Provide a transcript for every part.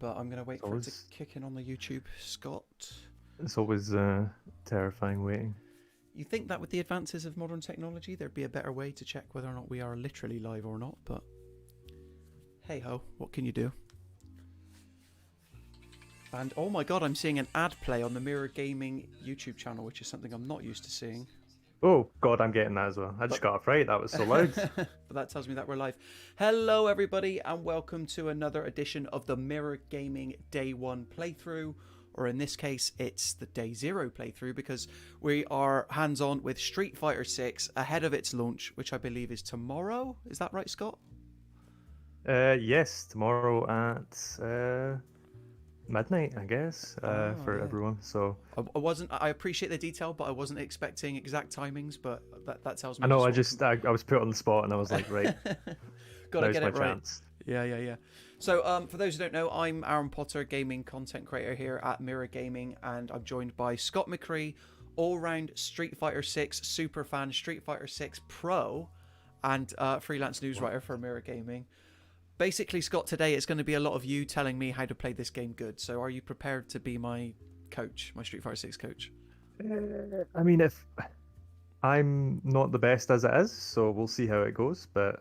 but I'm going to wait It's for it to always, kick in on the YouTube. Scott, it's always terrifying waiting. you think that with the advances of modern technology, there'd be a better way to check whether or not we are literally live or not, but hey ho, what can you do? And oh my god, I'm seeing an ad play on the Mirror Gaming YouTube channel, which is something I'm not used to seeing. Oh God, I'm getting that as well. I just But got afraid that was so loud. but that tells me that we're live. Hello everybody and welcome to another edition of the Mirror Gaming Day 1 playthrough, or in this case it's the Day 0 playthrough because we are hands-on with Street Fighter 6 ahead of its launch, which I believe is tomorrow. Is that right, Scott? Yes, tomorrow at midnight, I guess, Oh for yeah. everyone. So I appreciate the detail, but I wasn't expecting exact timings, but that tells I me know just I sort of just I was put on the spot and I was like, right, gotta now's get my it right. chance. Yeah. So, for those who don't know, I'm Aaron Potter, gaming content creator here at Mirror Gaming, and I'm joined by Scott McCrae, all-round Street Fighter 6 super fan, Street Fighter 6 pro, and freelance news writer for Mirror Gaming. Basically, Scott, today it's going to be a lot of you telling me how to play this game good. So, are you prepared to be my coach, my Street Fighter 6 coach? I mean, if I'm not the best as it is, so we'll see how it goes. But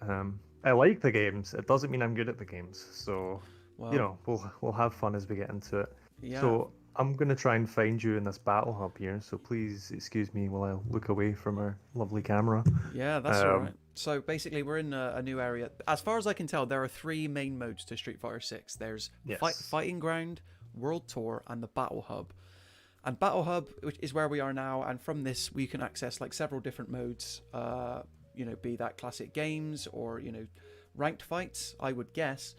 I like the games. It doesn't mean I'm good at the games. So Well, we'll have fun as we get into it. yeah. So I'm gonna try and find you in this battle hub here. So please excuse me while I look away from our lovely camera. Yeah, that's all Um, right. So basically, we're in a new area. As far as I can tell, there are three main modes to Street Fighter 6. There's yes. Fighting Ground, World Tour, and the Battle Hub. And Battle Hub, which is where we are now, and from this we can access like several different modes. Be that classic games or ranked fights, I would guess.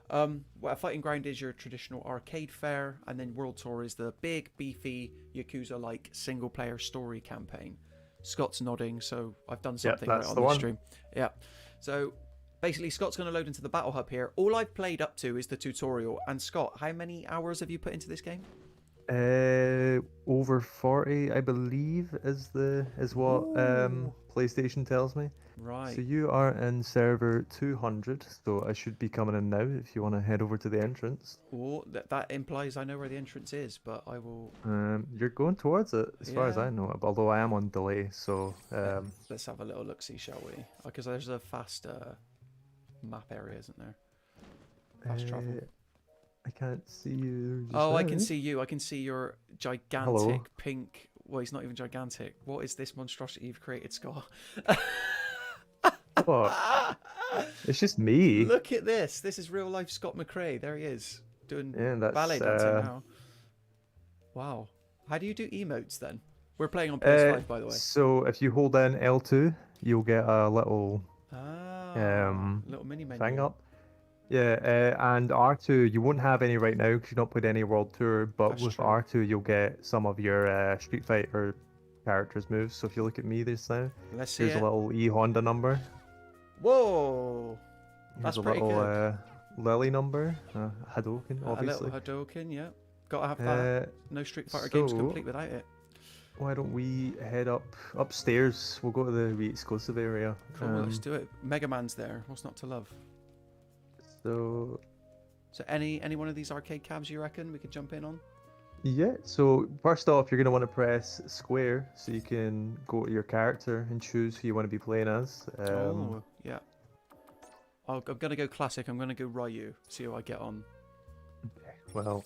Fighting Ground is your traditional arcade fare, and then World Tour is the big, beefy Yakuza-like single-player story campaign. Scott's nodding, so I've done Yeah, something right that's on the this one. stream. Yeah. So basically, Scott's going to load into the Battle Hub here. All I've played up to is the tutorial. And Scott, how many hours have you put into this game? Over 40, I believe, is what Ooh. PlayStation tells me. So Right. you are in server 200, so I should be coming in now if you want to head over to the entrance. Oh, that implies I know where the entrance is, but I will. You're going towards it, as far as Yeah. I know, although I am on delay, so Let's have a little look see, shall we? Because there's a fast map area, isn't there? Fast travel. I can't see you just Oh, I now. can see you. I can see your Hello. gigantic pink. Well, he's not even gigantic. What is this monstrosity you've created, Scott? What? It's just me. Look at this. This is real life Scott McCrae. There he is, doing Yeah, ballet that's dancing now. Wow. How do you do emotes then? We're playing on PS5, by the way. so if you hold in L2, you'll get a little Ah, little mini thing menu. up. Yeah, and R2, you won't have any right now because you've not played any World Tour, but That's with true. R2, you'll get some of your Street Fighter characters' moves. So if you look at me this now, Let's see here's a it. little E Honda number. Whoa, Here's that's a pretty little good. Lily number. Hadouken, A little obviously. Hadouken, yeah. Gotta have that. Uh, No Street Fighter game's so complete without it. why don't we head upstairs? We'll go to the exclusive area. Cool, let's do it. Mega Man's there. What's not to love? So So any one of these arcade cabs you reckon we could jump in on? yeah, so first off, you're going to want to press square so you can go to your character and choose who you want to be playing as. Oh, yeah. I'm gonna go classic. I'm gonna go Ryu. See how I get on. Well,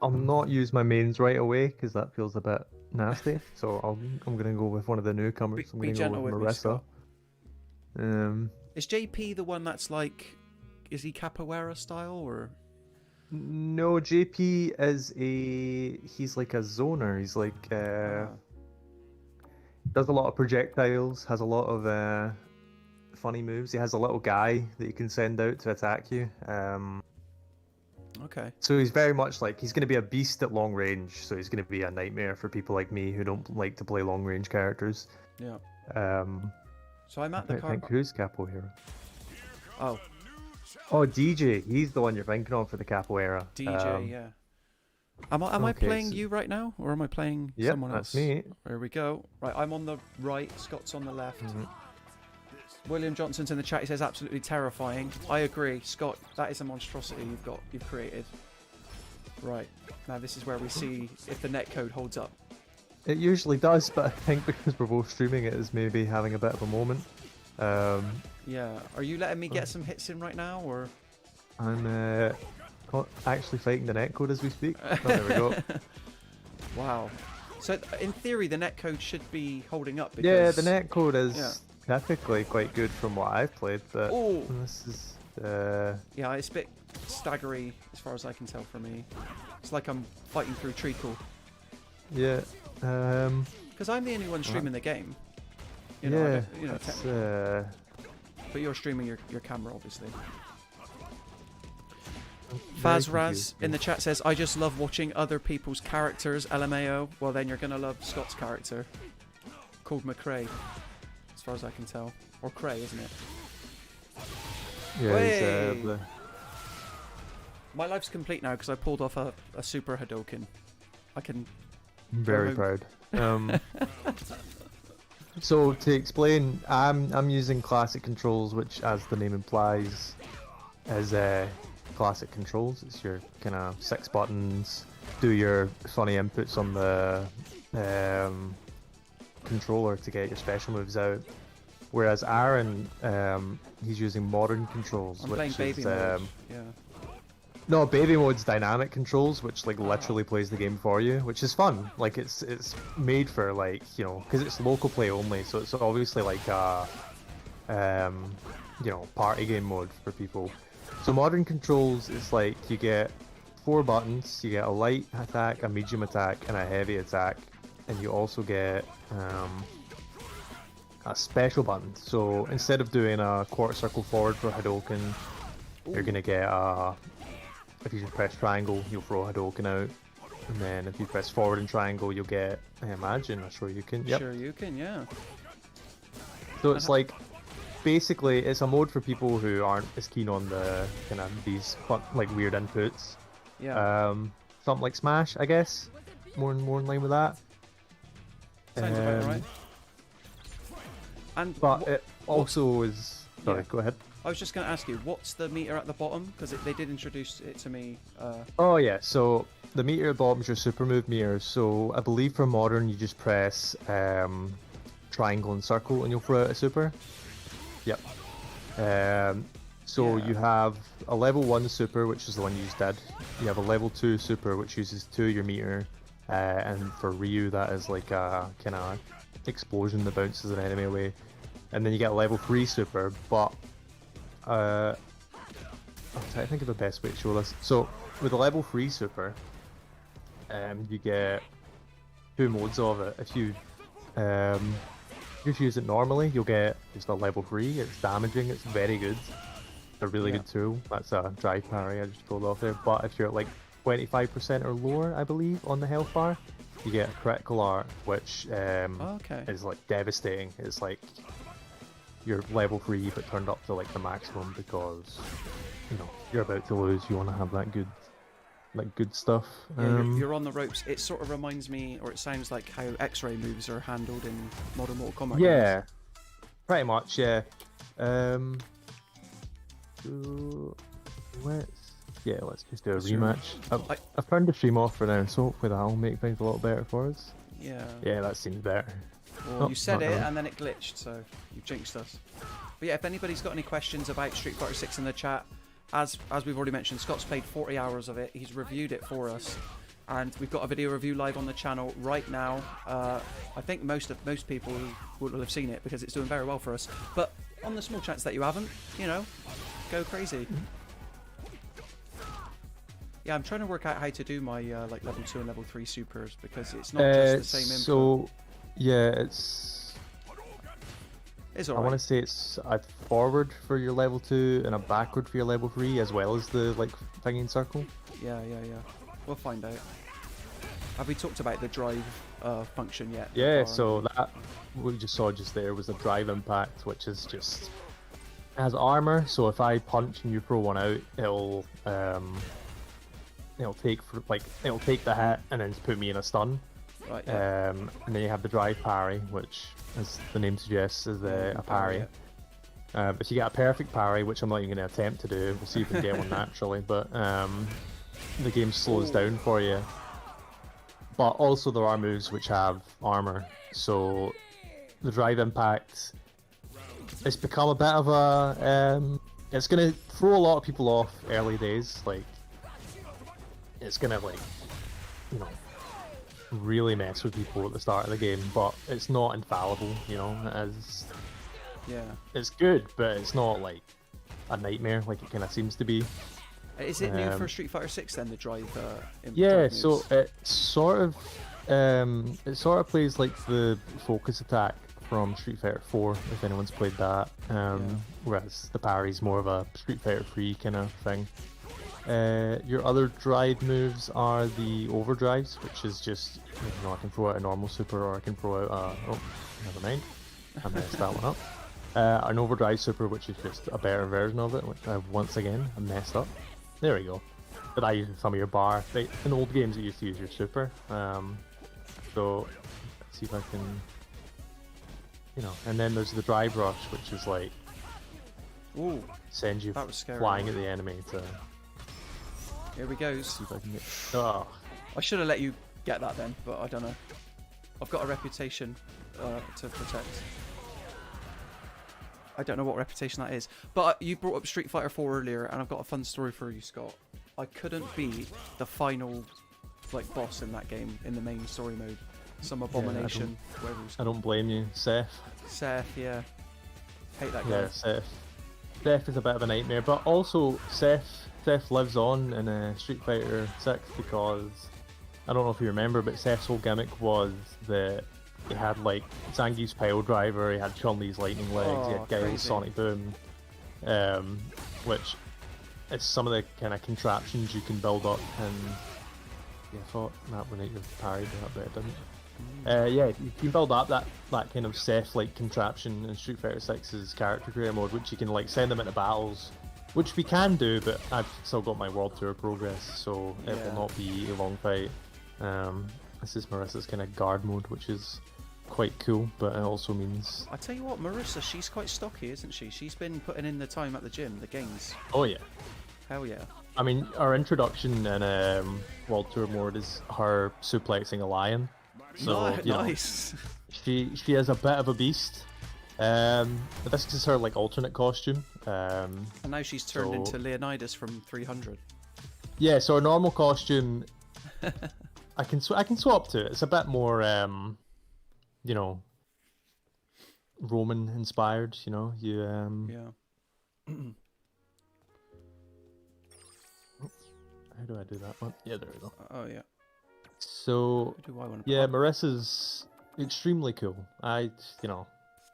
I'll not use my mains right away because that feels a bit nasty. So I'm going to go with one of the newcomers. I'm Be going to go gentle with with me, Marissa. Scott. Um, Is JP the one that's like, is he capoeira style or? no, JP is he's like a zoner. He's like Ah, does a lot of projectiles, has a lot of funny moves. He has a little guy that you can send out to attack you. okay. So he's very much like he's going to be a beast at long range. So he's going to be a nightmare for people like me who don't like to play long range characters. Yeah. Um, So I'm I at the don't car. think who's capoeira. Oh, Oh, DJ. He's the one you're thinking of for the capoeira. DJ. Yeah. Am I okay, playing so- you right now, or am I playing Yep, someone that's else? me. There we go. Right, I'm on the right. Scott's on the left. Mhm. William Johnson's in the chat. He says absolutely terrifying. I agree, Scott. That is a monstrosity you've created. Right now, this is where we see if the netcode holds up. It usually does, but I think because we're both streaming it is maybe having a bit of a moment. Yeah. Are you letting me get some hits in right now, or? I'm actually fighting the netcode as we speak. Oh, there we go. Wow. So in theory, the netcode should be holding up. Because... Yeah, the netcode is typically quite good from what I've played, but this is. Yeah, it's a bit staggery as far as I can tell for me. It's like I'm fighting through treacle. Yeah. Because I'm the only one streaming the game. You know, but you're streaming your camera, obviously. Fazraz in the chat says, I just love watching other people's characters, LMAO. Well, then you're going to love Scott's character, called McCrae, as far as I can tell. Or Cray, isn't it? Yeah, he's, my life's complete now because I pulled off a super Hadouken. I can... Very proud. So to explain, I'm using classic controls, which, as the name implies, is classic controls. It's your kind of 6 buttons. Do your funny inputs on the controller to get your special moves out. Whereas Aaron, he's using modern controls, I'm which playing baby mode. Yeah. No, baby mode's dynamic controls, which like literally plays the game for you, which is fun. Like it's made for like, you know, because it's local play only, so it's obviously like a you know, party game mode for people. So modern controls is like you get 4 buttons, you get a light attack, a medium attack, and a heavy attack, and you also get a special button. So instead of doing a quarter circle forward for Hadouken, you're gonna get a... If you press triangle, you'll throw a Hadouken out, and then if you press forward and triangle, you'll get, I imagine, a Shoryuken. Yep. Shoryuken, yeah. So it's like, basically, it's a mode for people who aren't as keen on the kind of these like weird inputs. Yeah. Something like Smash, I guess, more in line with that. Sounds about right. But it also is. Sorry, go ahead. I was just going to ask you, what's the meter at the bottom? Because they did introduce it to me. Oh yeah, so the meter at the bottom is your super move meter. So I believe for modern, you just press triangle and circle, and you'll throw out a super. Yep. So you have a level 1 super, which is the one you just did. You have a level 2 super, which uses 2 of your meter. And for Ryu, that is like a kind of explosion that bounces an enemy away. And then you get a level 3 super, but I'm trying to think of the best way to show this. So with a level 3 super, you get 2 modes of it. If you just use it normally, you'll get just a level 3. It's damaging, it's very good. It's a really good tool. That's a drive parry I just pulled off there. But if you're at like 25% or lower, I believe, on the health bar, you get a critical art, which is like devastating. It's like you're level 3 but turned up to like the maximum because, you know, you're about to lose. You want to have that good stuff. Yeah, you're on the ropes. It sort of reminds me, or it sounds like how X-ray moves are handled in modern Mortal Kombat games. Pretty much, yeah. Let's just do a rematch. I've turned the stream off for now, so hopefully that'll make things a little better for us. Yeah, that seems better. Well, you said it and then it glitched, so you've jinxed us. But yeah, if anybody's got any questions about Street Fighter 6 in the chat, as we've already mentioned, Scott's played 40 hours of it. He's reviewed it for us, and we've got a video review live on the channel right now. I think most people will have seen it because it's doing very well for us. But on the small chance that you haven't, you know, go crazy. Yeah, I'm trying to work out how to do my like level 2 and level 3 supers because it's not just the same input. So, yeah, it's alright. I want to say it's a forward for your level 2 and a backward for your level 3, as well as the like thingy and circle. Yeah. We'll find out. Have we talked about the drive function yet? Yeah, so that we just saw just there was a drive impact, which is just has armor. So if I punch and you throw one out, it'll take the hit and then put me in a stun. Right. Yeah. And then you have the drive parry, which, as the name suggests, is a parry. If you get a perfect parry, which I'm not even going to attempt to do, we'll see if we can get one naturally, but the game slows down for you. But also there are moves which have armor, so the drive impact, it's become a bit of a, it's going to throw a lot of people off early days, like, it's going to, like, you know, really mess with people at the start of the game, but it's not infallible, you know, it's good, but it's not like a nightmare like it kind of seems to be. Is it new for Street Fighter 6 then, the drive? Yeah, so it sort of plays like the focus attack from Street Fighter 4, if anyone's played that. Whereas the parry's more of a Street Fighter 3 kind of thing. Your other drive moves are the overdrives, which is just, you know, I can throw out a normal super, or I can throw out oh, never mind, I messed that one up. An overdrive super, which is just a better version of it, which I've once again messed up. There we go. But I use some of your bar. In old games, you used to use your super. So let's see if I can, you know. And then there's the drive rush, which is like, ooh, sends you flying at the enemy to. Here we go. See if I can get. Oh. I should have let you get that then, but I don't know. I've got a reputation to protect. I don't know what reputation that is. But you brought up Street Fighter 4 earlier, and I've got a fun story for you, Scott. I couldn't beat the final, like, boss in that game in the main story mode. Some abomination. Yeah, I don't blame you, Seth. Seth, yeah. Hate that guy. Yeah, Seth. Seth is a bit of a nightmare, but also Seth lives on in Street Fighter 6 because I don't know if you remember, but Seth's whole gimmick was that he had like Zangief's pile driver, he had Chun-Li's lightning legs, he had Guile's sonic boom, which is some of the kind of contraptions you can build up, and yeah, I thought that would make you parry that, but it didn't. Yeah, you can build up that kind of Seth-like contraption in Street Fighter 6's character creator mode, which you can like send them into battles, which we can do, but I've still got my World Tour progress, so it will not be a long fight. This is Marissa's kind of guard mode, which is quite cool, but it also means... I tell you what, Marissa, she's quite stocky, isn't she? She's been putting in the time at the gym, the gains. Oh yeah. Hell yeah. I mean, our introduction in World Tour mode is her suplexing a lion. So, nice. She is a bit of a beast. But this is her like alternate costume. And now she's turned into Leonidas from 300. Yeah, so her normal costume, I can swap to it. It's a bit more, you know, Roman inspired. You know, yeah. How do I do that one? Yeah, there we go. Oh yeah. So yeah, Marissa's extremely cool. I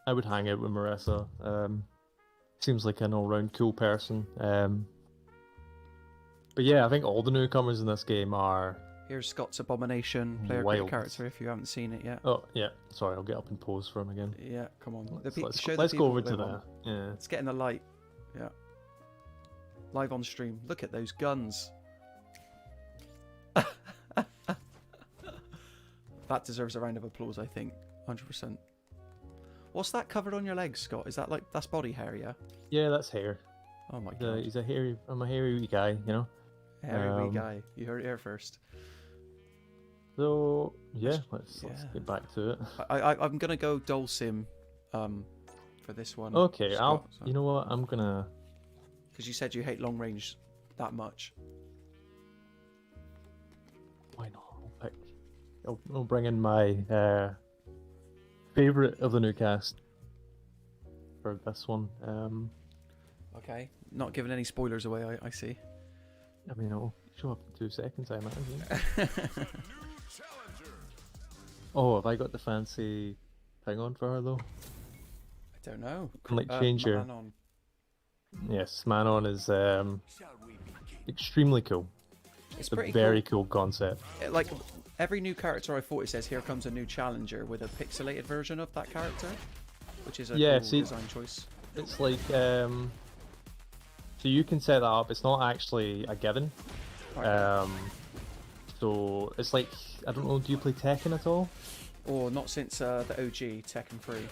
would hang out with Marissa. Seems like an all-round cool person. But yeah, I think all the newcomers in this game are... Here's Scott's Abomination, player character, if you haven't seen it yet. Oh, yeah. Sorry, I'll get up and pose for him again. Yeah, come on. Let's go over to that. Yeah. Let's get in the light. Yeah. Live on stream. Look at those guns. That deserves a round of applause, I think. 100%. What's that covered on your legs, Scott? Is that like, that's body hair, yeah? Yeah, that's hair. Oh my god. I'm a hairy wee guy, you know? Hairy wee guy. You heard it here first. So, yeah, let's get back to it. I'm gonna go Dole Sim for this one. Okay, Scott, you know what, I'm gonna... Because you said you hate long range that much. Why not? I'll bring in my favourite of the new cast for this one. Okay, not giving any spoilers away, I see. I mean, it'll show up in 2 seconds, I imagine. Oh, have I got the fancy thing on for her though? I don't know. Can like change your... Manon. Yes, Manon is extremely cool. It's a pretty very cool concept. Like every new character I fought, it says here comes a new challenger with a pixelated version of that character, which is a cool design choice. It's like so you can set that up. It's not actually a given. Okay. So it's like, I don't know. Do you play Tekken at all? Or not since the OG Tekken 3.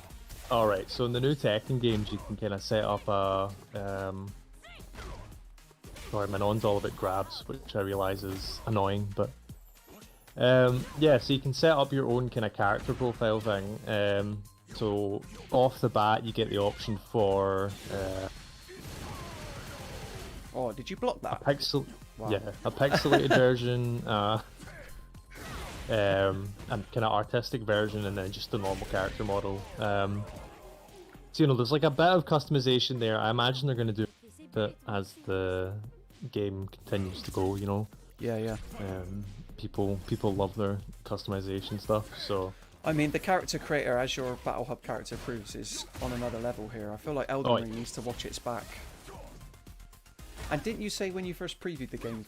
Alright, so in the new Tekken games, you can kind of set up a. Sorry, my non's all about grabs, which I realise is annoying, but. Yeah, so you can set up your own kind of character profile thing. So off the bat, you get the option for. Oh, did you block that? Wow. Yeah, a pixelated version, and kind of artistic version, and then just a normal character model. So there's like a bit of customization there. I imagine they're going to do it as the game continues to go. Yeah. People love their customization stuff. So I mean, the character creator, as your Battle Hub character proves, is on another level here. I feel like Elden Ring needs to watch its back. And didn't you say when you first previewed the game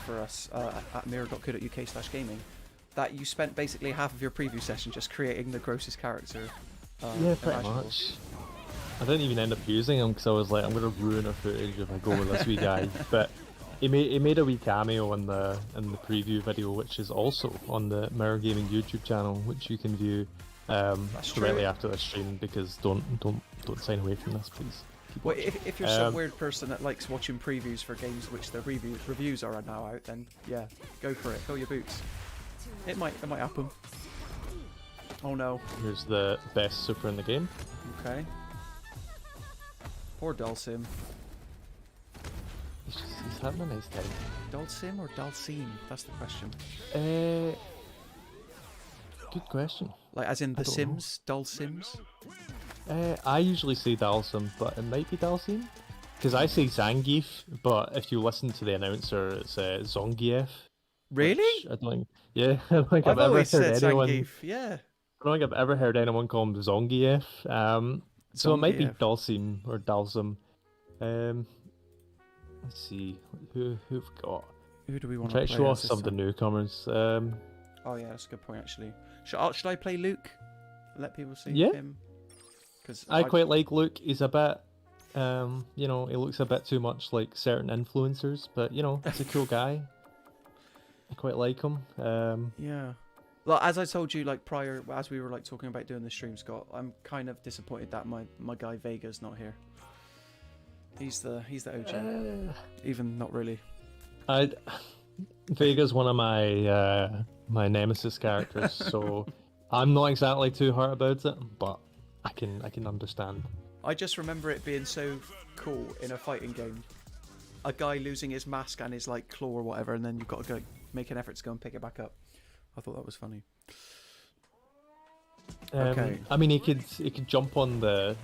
for us at mirror.co.uk/gaming that you spent basically half of your preview session just creating the grossest character? Yeah, pretty much. I didn't even end up using him because I was like, I'm gonna ruin our footage if I go with this wee guy. But he made a wee cameo in the preview video, which is also on the Mirror Gaming YouTube channel, which you can view directly after this stream. Because don't sign away from this, please. Well, if you're some weird person that likes watching previews for games which the reviews are now out, then yeah, go for it. Fill your boots. It might happen. Oh no. Here's the best super in the game. Okay. Poor Dulcim. He's having a nice time. Dulcim or Dulcine? That's the question. Good question. Like as in The Sims? Dulcims? I usually say Dalsim, but it might be Dalsim. Because I say Zangief, but if you listen to the announcer, it's Zongief. Really? I don't think. Yeah, I don't think I've ever always heard said anyone. Zangief, yeah. I don't think I've ever heard anyone call him Zongief. So it might be Zongief. Dalsim or Dalsim. Let's see who've got. Who do we want Try to to play show as off this some of the time? newcomers. Oh yeah, that's a good point actually. Should I play Luke? Let people see Yeah. him. Because I quite like Luke. He's a bit, he looks a bit too much like certain influencers, but he's a cool guy. I quite like him. Yeah. Well, as I told you, like prior, as we were like talking about doing the stream, Scott, I'm kind of disappointed that my guy Vega's not here. He's the OG. Even not really. Vega's one of my my nemesis characters, so I'm not exactly too hurt about it, but I can understand. I just remember it being so cool in a fighting game. A guy losing his mask and his like claw or whatever, and then you've got to go make an effort to go and pick it back up. I thought that was funny. Okay. I mean, he could jump on the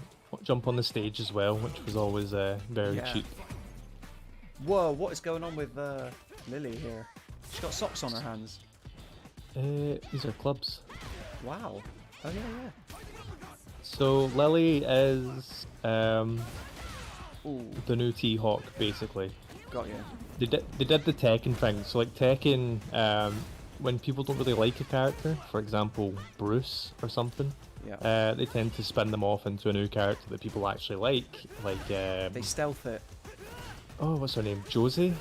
stage as well, which was always very cheap. Whoa! What is going on with Lily here? She's got socks on her hands. These are clubs. Wow. Oh yeah. So Lily is Ooh. the new T-Hawk, basically. Got you. They did the Tekken thing. So like Tekken, when people don't really like a character, for example Bruce or something, they tend to spin them off into a new character that people actually like. Like they stealth it. Oh, what's her name? Josie?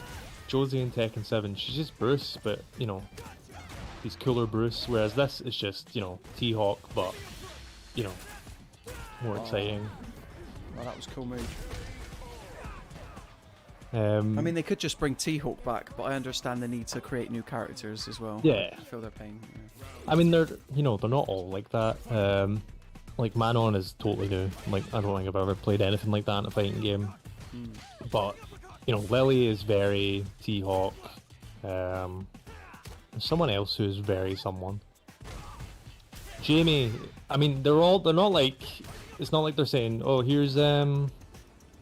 Josie in Tekken 7. She's just Bruce, but he's cooler Bruce. Whereas this is just T-Hawk, but more exciting. Well, that was a cool move. I mean, they could just bring T-Hawk back, but I understand the need to create new characters as well. Yeah. I feel their pain. Yeah. I mean, they're not all like that. Like Manon is totally new. Like I don't think I've ever played anything like that in a fighting game. But Lily is very T-Hawk. There's someone else who's very someone. Jamie. I mean, they're not like. It's not like they're saying, oh, here's a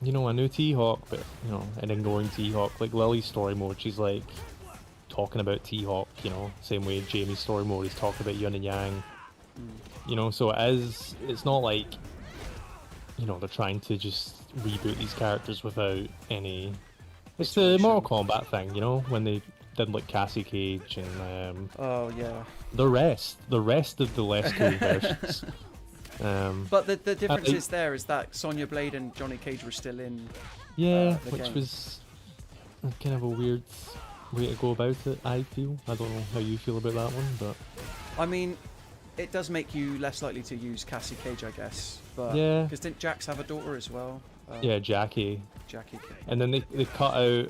new T-Hawk, but an ignoring T-Hawk. Like Lily's story mode, she's like talking about T-Hawk, same way Jamie's story mode is talking about yin and yang. So it's not like they're trying to just reboot these characters without any. It's the Mortal Kombat thing, when they did like Cassie Cage and oh yeah. the rest of the less cool versions. But the difference is that Sonya Blade and Johnny Cage were still in. Which game. Was kind of a weird way to go about it. I feel. I don't know how you feel about that one, but I mean, it does make you less likely to use Cassie Cage, I guess. But Yeah. because didn't Jax have a daughter as well? Yeah, Jackie. Jackie Cage. And then they cut out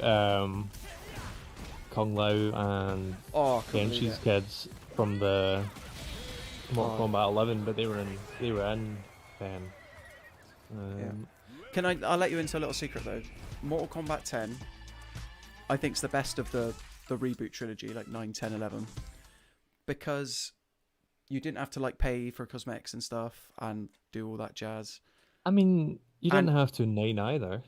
Kung Lao and Oh, I couldn't believe Genshi's it. kids from the Mortal Kombat 11, but they were in 10. I'll let you into a little secret though. Mortal Kombat 10, I think is the best of the reboot trilogy, like 9, 10, 11, because you didn't have to like pay for cosmetics and stuff and do all that jazz. I mean, you didn't have to in 9 either.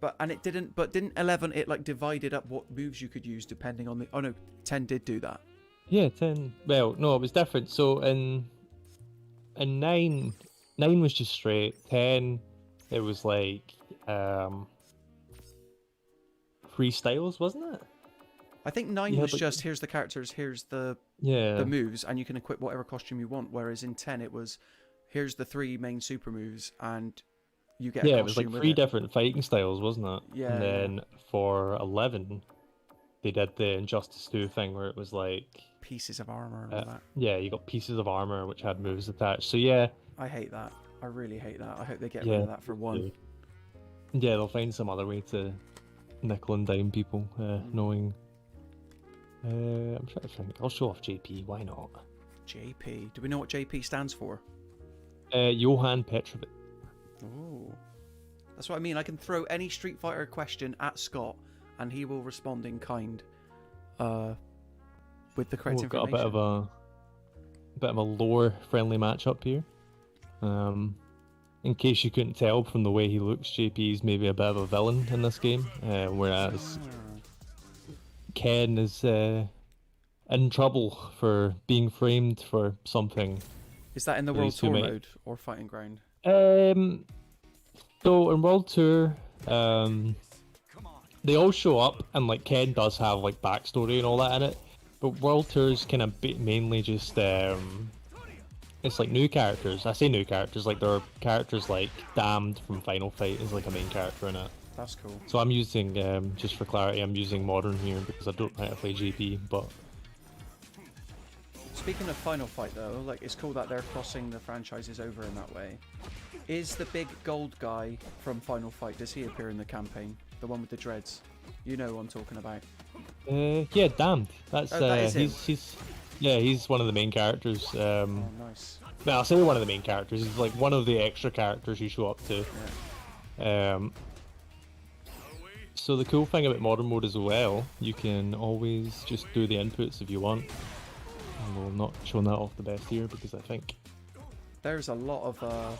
But didn't 11 it like divided up what moves you could use depending on the? Oh no, 10 did do that. Yeah, 10. Well, no, it was different. So in 9 was just straight. 10, it was like freestyles, wasn't it? I think 9 was just here's the characters, here's the moves, and you can equip whatever costume you want. Whereas in 10 it was here's the 3 main super moves and you get a costume it was like 3 different fighting styles, wasn't it? Yeah. And then for 11, they did the Injustice 2 thing where it was like pieces of armor and all that. Yeah, you got pieces of armor which had moves attached. So yeah, I hate that. I really hate that. I hope they get rid of that for 1. Yeah, they'll find some other way to nickel and dime people, knowing. I'm trying to think. I'll show off JP. Why not? JP. Do we know what JP stands for? Johan Petrovic. Oh, that's what I mean. I can throw any Street Fighter question at Scott, and he will respond in kind, with the correct information. We've got a bit of a lore-friendly matchup here. In case you couldn't tell from the way he looks, JP's maybe a bit of a villain in this game, whereas Ken is in trouble for being framed for something. Is that in the World Tour mode or Fighting Ground? So in World Tour, they all show up, and like Ken does have like backstory and all that in it. But World Tour's kind of mainly just it's like new characters. I say new characters, like there are characters like Damned from Final Fight is like a main character in it. That's cool. So I'm using, just for clarity, I'm using Modern here because I don't know how to play GP, but... Speaking of Final Fight though, like it's cool that they're crossing the franchises over in that way. Is the big gold guy from Final Fight, does he appear in the campaign? The one with the dreads? You know who I'm talking about. Yeah, Damned. That's, that is him. he's one of the main characters. Oh, nice. Well, I'll say one of the main characters. He's like one of the extra characters you show up to. Yeah. So the cool thing about Modern Mode as well, you can always just do the inputs if you want. And we'll not show that off the best here because I think... There's a lot of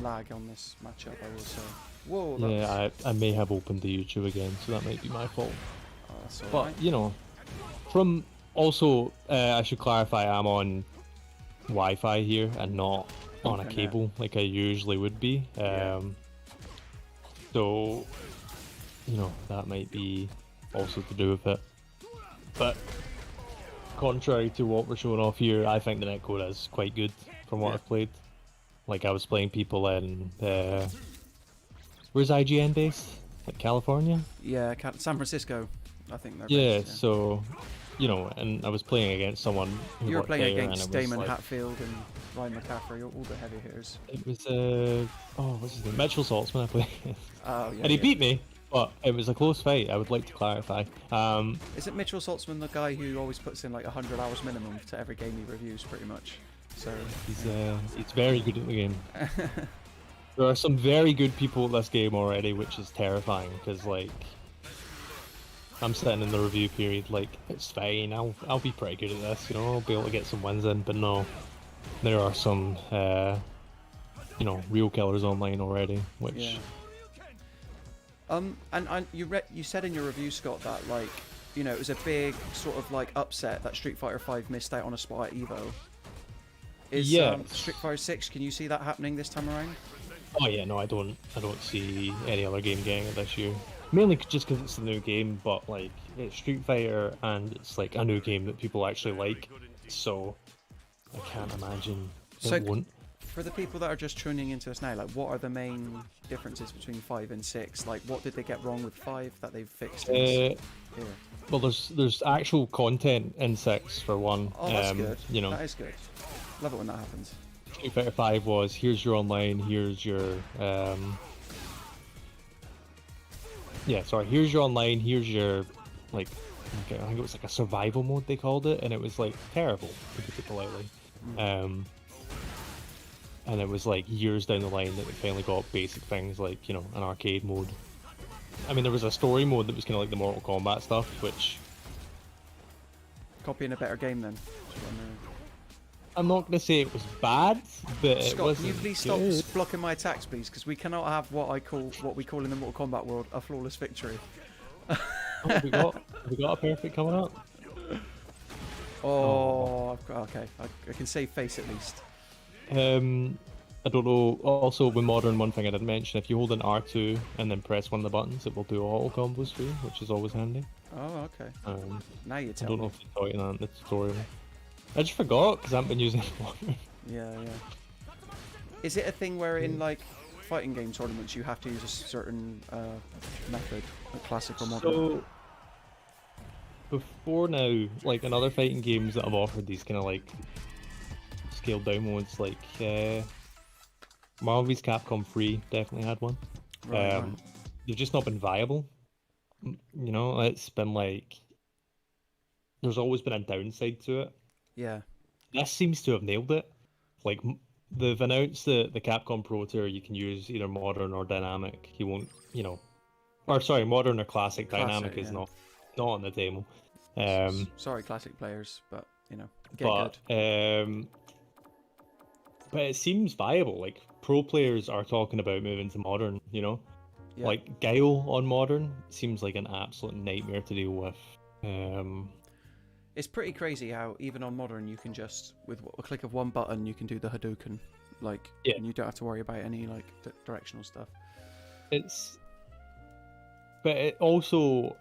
lag on this matchup, I will say. Whoa, yeah, I may have opened the YouTube again, so that might be my fault. Oh, that's all but, right. you know, from... Also, I should clarify, I'm on Wi-Fi here and not on a cable like I usually would be. So, you know, that might be also to do with it. But contrary to what we're showing off here, I think the netcode is quite good from what I've played. Like I was playing people in where's IGN based? Like California? Yeah, San Francisco. I think they're based, so you know, and I was playing against someone who you were playing there, against Damon like, Hatfield and Ryan McCaffrey, all the heavy hitters. It was what's his name? Mitchell Saltzman I played. Oh yeah. And he beat me, but it was a close fight. I would like to clarify. Isn't Mitchell Saltzman the guy who always puts in like 100 hours minimum to every game he reviews, pretty much? So he's very good at the game. There are some very good people at this game already, which is terrifying because like I'm sitting in the review period like it's fine. I'll be pretty good at this, you know. I'll be able to get some wins in, but no, there are some you know, real killers online already, which. Yeah. And you said in your review, Scott, that like, you know, it was a big sort of like upset that Street Fighter 5 missed out on a spot at Evo. Is Street Fighter 6? Can you see that happening this time around? Oh yeah, no, I don't see any other game getting it this year. Mainly just because it's a new game, but like it's Street Fighter and it's like a new game that people actually like, so I can't imagine it won't. For the people that are just tuning into us now, like what are the main differences between 5 and 6? Like what did they get wrong with 5 that they've fixed? Well, there's actual content in 6 for one. Oh, that's good. You know, that is good. Love it when that happens. Street Fighter 5 was here's your online, here's your here's your online, here's your like I think it was like a survival mode they called it, and it was like terrible to put it politely. And it was like years down the line that they finally got basic things like, you know, an arcade mode. I mean, there was a story mode that was kind of like the Mortal Kombat stuff, which... Copying a better game then. I'm not going to say it was bad, but Scott, it wasn't can you please good. stop blocking my attacks, please? Because we cannot have what we call in the Mortal Kombat world a flawless victory. Have we got a perfect coming up? Oh, okay. I can save face at least. I don't know. Also, with Modern, one thing I didn't mention, if you hold an R2 and then press one of the buttons, it will do auto combos for you, which is always handy. Oh, okay. Now you I tell don't me. know if you taught you that in the tutorial. I just forgot because I haven't been using Modern. Yeah. Is it a thing where in like fighting game tournaments you have to use a certain method, like classic or modern? So, before now, like in other fighting games that have offered these kind of like scaled down modes, like Marvel vs. Capcom 3 definitely had one. Right. They've just not been viable. You know, it's been like there's always been a downside to it. Yeah. This seems to have nailed it. Like they've announced that the Capcom Pro Tour you can use either modern or dynamic. You won't, you know, or sorry, modern or classic. Dynamic is not on the demo. Sorry, classic players, but you know, get good. But it seems viable. Like pro players are talking about moving to modern. You know, like Guile on modern seems like an absolute nightmare to deal with. It's pretty crazy how even on modern you can just with a click of one button you can do the Hadouken, like, and you don't have to worry about any like directional stuff. But it also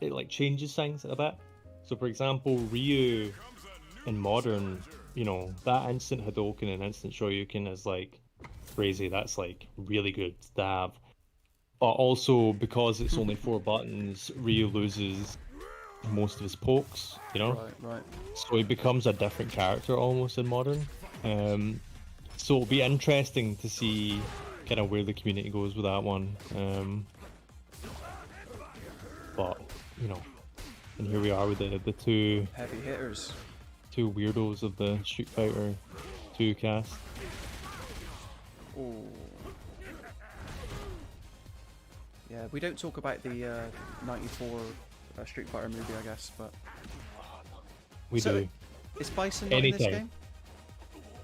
like changes things a bit. So for example, Ryu in modern, you know, that instant Hadouken and instant Shoryuken is like crazy. That's like really good to have. But also because it's only 4 buttons, Ryu loses most of his pokes, you know? Right. So he becomes a different character almost in modern. So it'll be interesting to see kind of where the community goes with that one. But, you know, and here we are with the two heavy hitters. Two weirdos of the Street Fighter 2 cast. Oh. Yeah, we don't talk about the 94 Street Fighter movie, I guess, but... We do. Is Bison not in this game?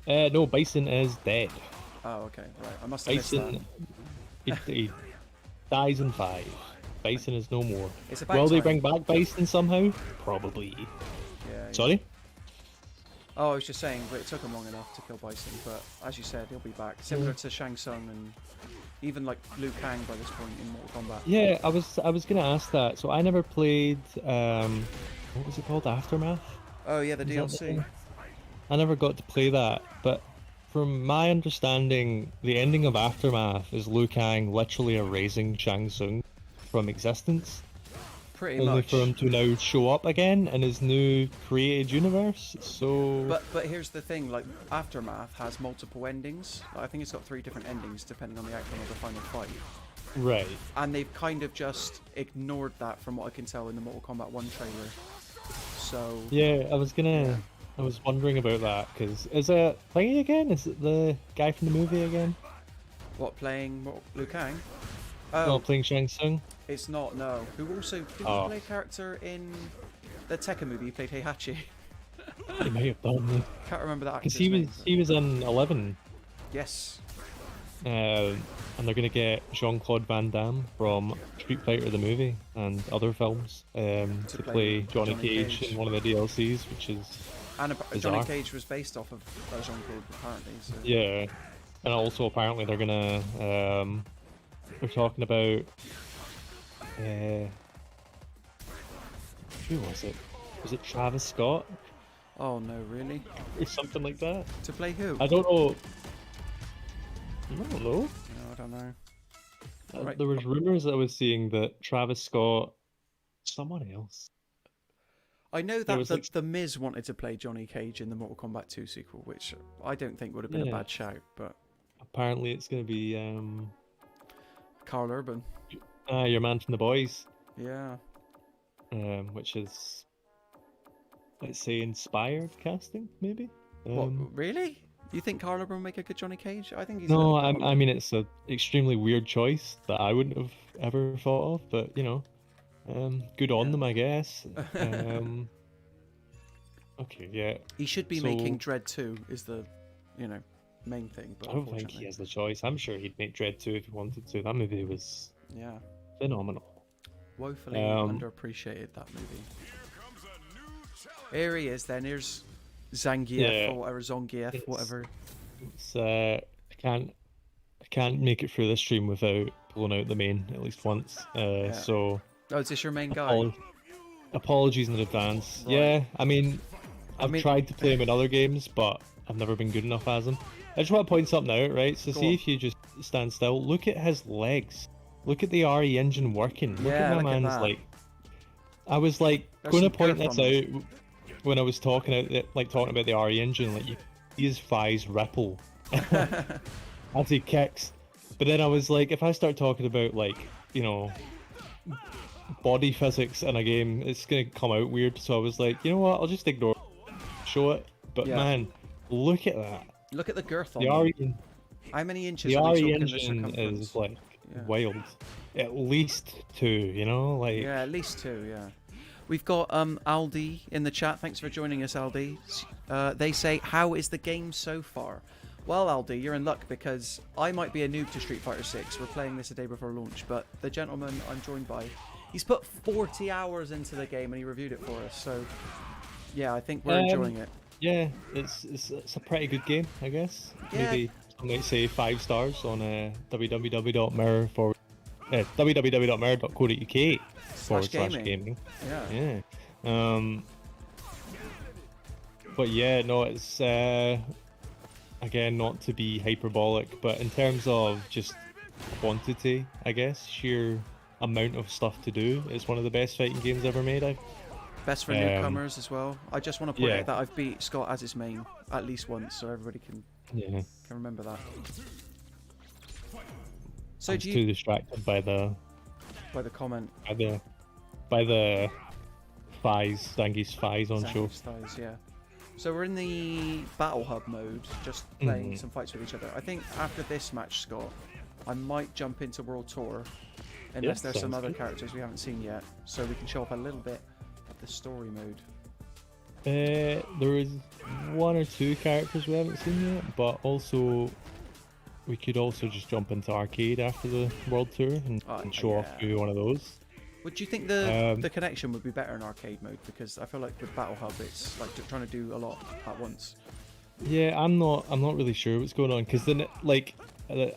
No, Bison is dead. Oh, okay, right. I must have missed that. He dies in 5. Bison is no more. It's about Will they time. bring back Bison somehow? Probably. Yeah. Sorry? Oh, I was just saying, but it took him long enough to kill Bison, but as you said, he'll be back. Similar to Shang Tsung and even like Liu Kang by this point in Mortal Kombat. Yeah, I was gonna ask that. So I never played what was it called? Aftermath? Oh yeah, the DLC. I never got to play that, but from my understanding, the ending of Aftermath is Liu Kang literally erasing Shang Tsung from existence. Pretty only much. For him to now show up again in his new created universe. So. But here's the thing: like Aftermath has multiple endings. Like, I think it's got 3 different endings depending on the outcome of the final fight. Right. And they've kind of just ignored that, from what I can tell in the Mortal Kombat 1 trailer. So. Yeah, I was wondering about that because is it playing again? Is it the guy from the movie again? What, playing Liu Kang? Not playing Shang Tsung. It's not, no. Who also did he play a character in the Tekken movie? He played Heihachi. He may have done. Can't remember that. Because he was in 11. Yes. And they're gonna get Jean-Claude Van Damme from Street Fighter the movie and other films to play Johnny Cage in one of the DLCs, which is Johnny Cage was based off of Jean-Claude apparently. So. Yeah, and also apparently they're gonna they're talking about who was it? Was it Travis Scott? Oh no, really? Or something like that. To play who? I don't know. No, I don't know. Right. There was rumors I was seeing that Travis Scott, someone else. I know there that was the Miz wanted to play Johnny Cage in the Mortal Kombat 2 sequel, which I don't think would have been a Yeah. bad shout, but apparently it's going to be Carl Urban. your man from The Boys, Yeah. which is, let's say, inspired casting, maybe. What, really? You think Carl Urban will make a good Johnny Cage? I think he's No, I mean it's a extremely weird choice that I wouldn't have ever thought of, but good on Yeah. them, I guess. Okay, yeah. He should be So- making Dread 2 is the, main thing, but I don't think unfortunately. he has the choice. I'm sure he'd make Dread 2 if he wanted to. That movie was Yeah. phenomenal. Woefully underappreciated, that movie. Here he is then. Here's Zangief Yeah. or whatever, Zongief, It's- whatever. It's I can't make it through this stream without pulling out the main at least once. So Oh, is this your main guy? apologies in advance. Right. Yeah, I mean, I've tried to play him in other games, but I've never been good enough as him. I just want to point something out, right? So Go see on. if you just stand still. Look at his legs. Look at the RE engine working. Look Yeah, at my look at man's that. like. I was like There's going to some point girth this on out when I was talking about the RE engine. Like, you see his thighs ripple as he kicks. But then I was like, if I start talking about body physics in a game, it's gonna come out weird. So I was like, you know what? I'll just ignore it, show it. But Yeah. man, look at that. Look at the girth on The them. RE, How many inches the are we RE talking the engine circumference? is like Yeah. wild. At least 2, like. Yeah, at least 2, yeah. We've got Aldi in the chat. Thanks for joining us, Aldi. They say, how is the game so far? Well, Aldi, you're in luck because I might be a noob to Street Fighter 6. We're playing this a day before launch, but the gentleman I'm joined by, he's put 40 hours into the game and he reviewed it for us. So, yeah, I think we're enjoying it. Yeah, it's a pretty good game, I guess. Yeah. Maybe some might say 5 stars on www.mirror.co.uk/gaming. Yeah. Yeah. But yeah, no, it's again, not to be hyperbolic, but in terms of just quantity, I guess, sheer amount of stuff to do, it's one of the best fighting games ever made. Best for newcomers as well. I just want to point Yeah. out that I've beat Scott as his main at least once, so everybody can remember that. So I'm do too you, distracted by the comment, thighs, Zangief's thighs on show. Zangief's thighs, yeah. So we're in the battle hub mode, just playing some fights with each other. I think after this match, Scott, I might jump into World Tour, unless Yeah, there's some sounds other good. characters we haven't seen yet, so we can show off a little bit of the story mode. There is 1 or 2 characters we haven't seen yet, but also we could also just jump into arcade after the world tour and show off maybe one of those. Would you think the connection would be better in arcade mode? Because I feel like with Battle Hub, it's like trying to do a lot at once. Yeah, I'm not really sure what's going on because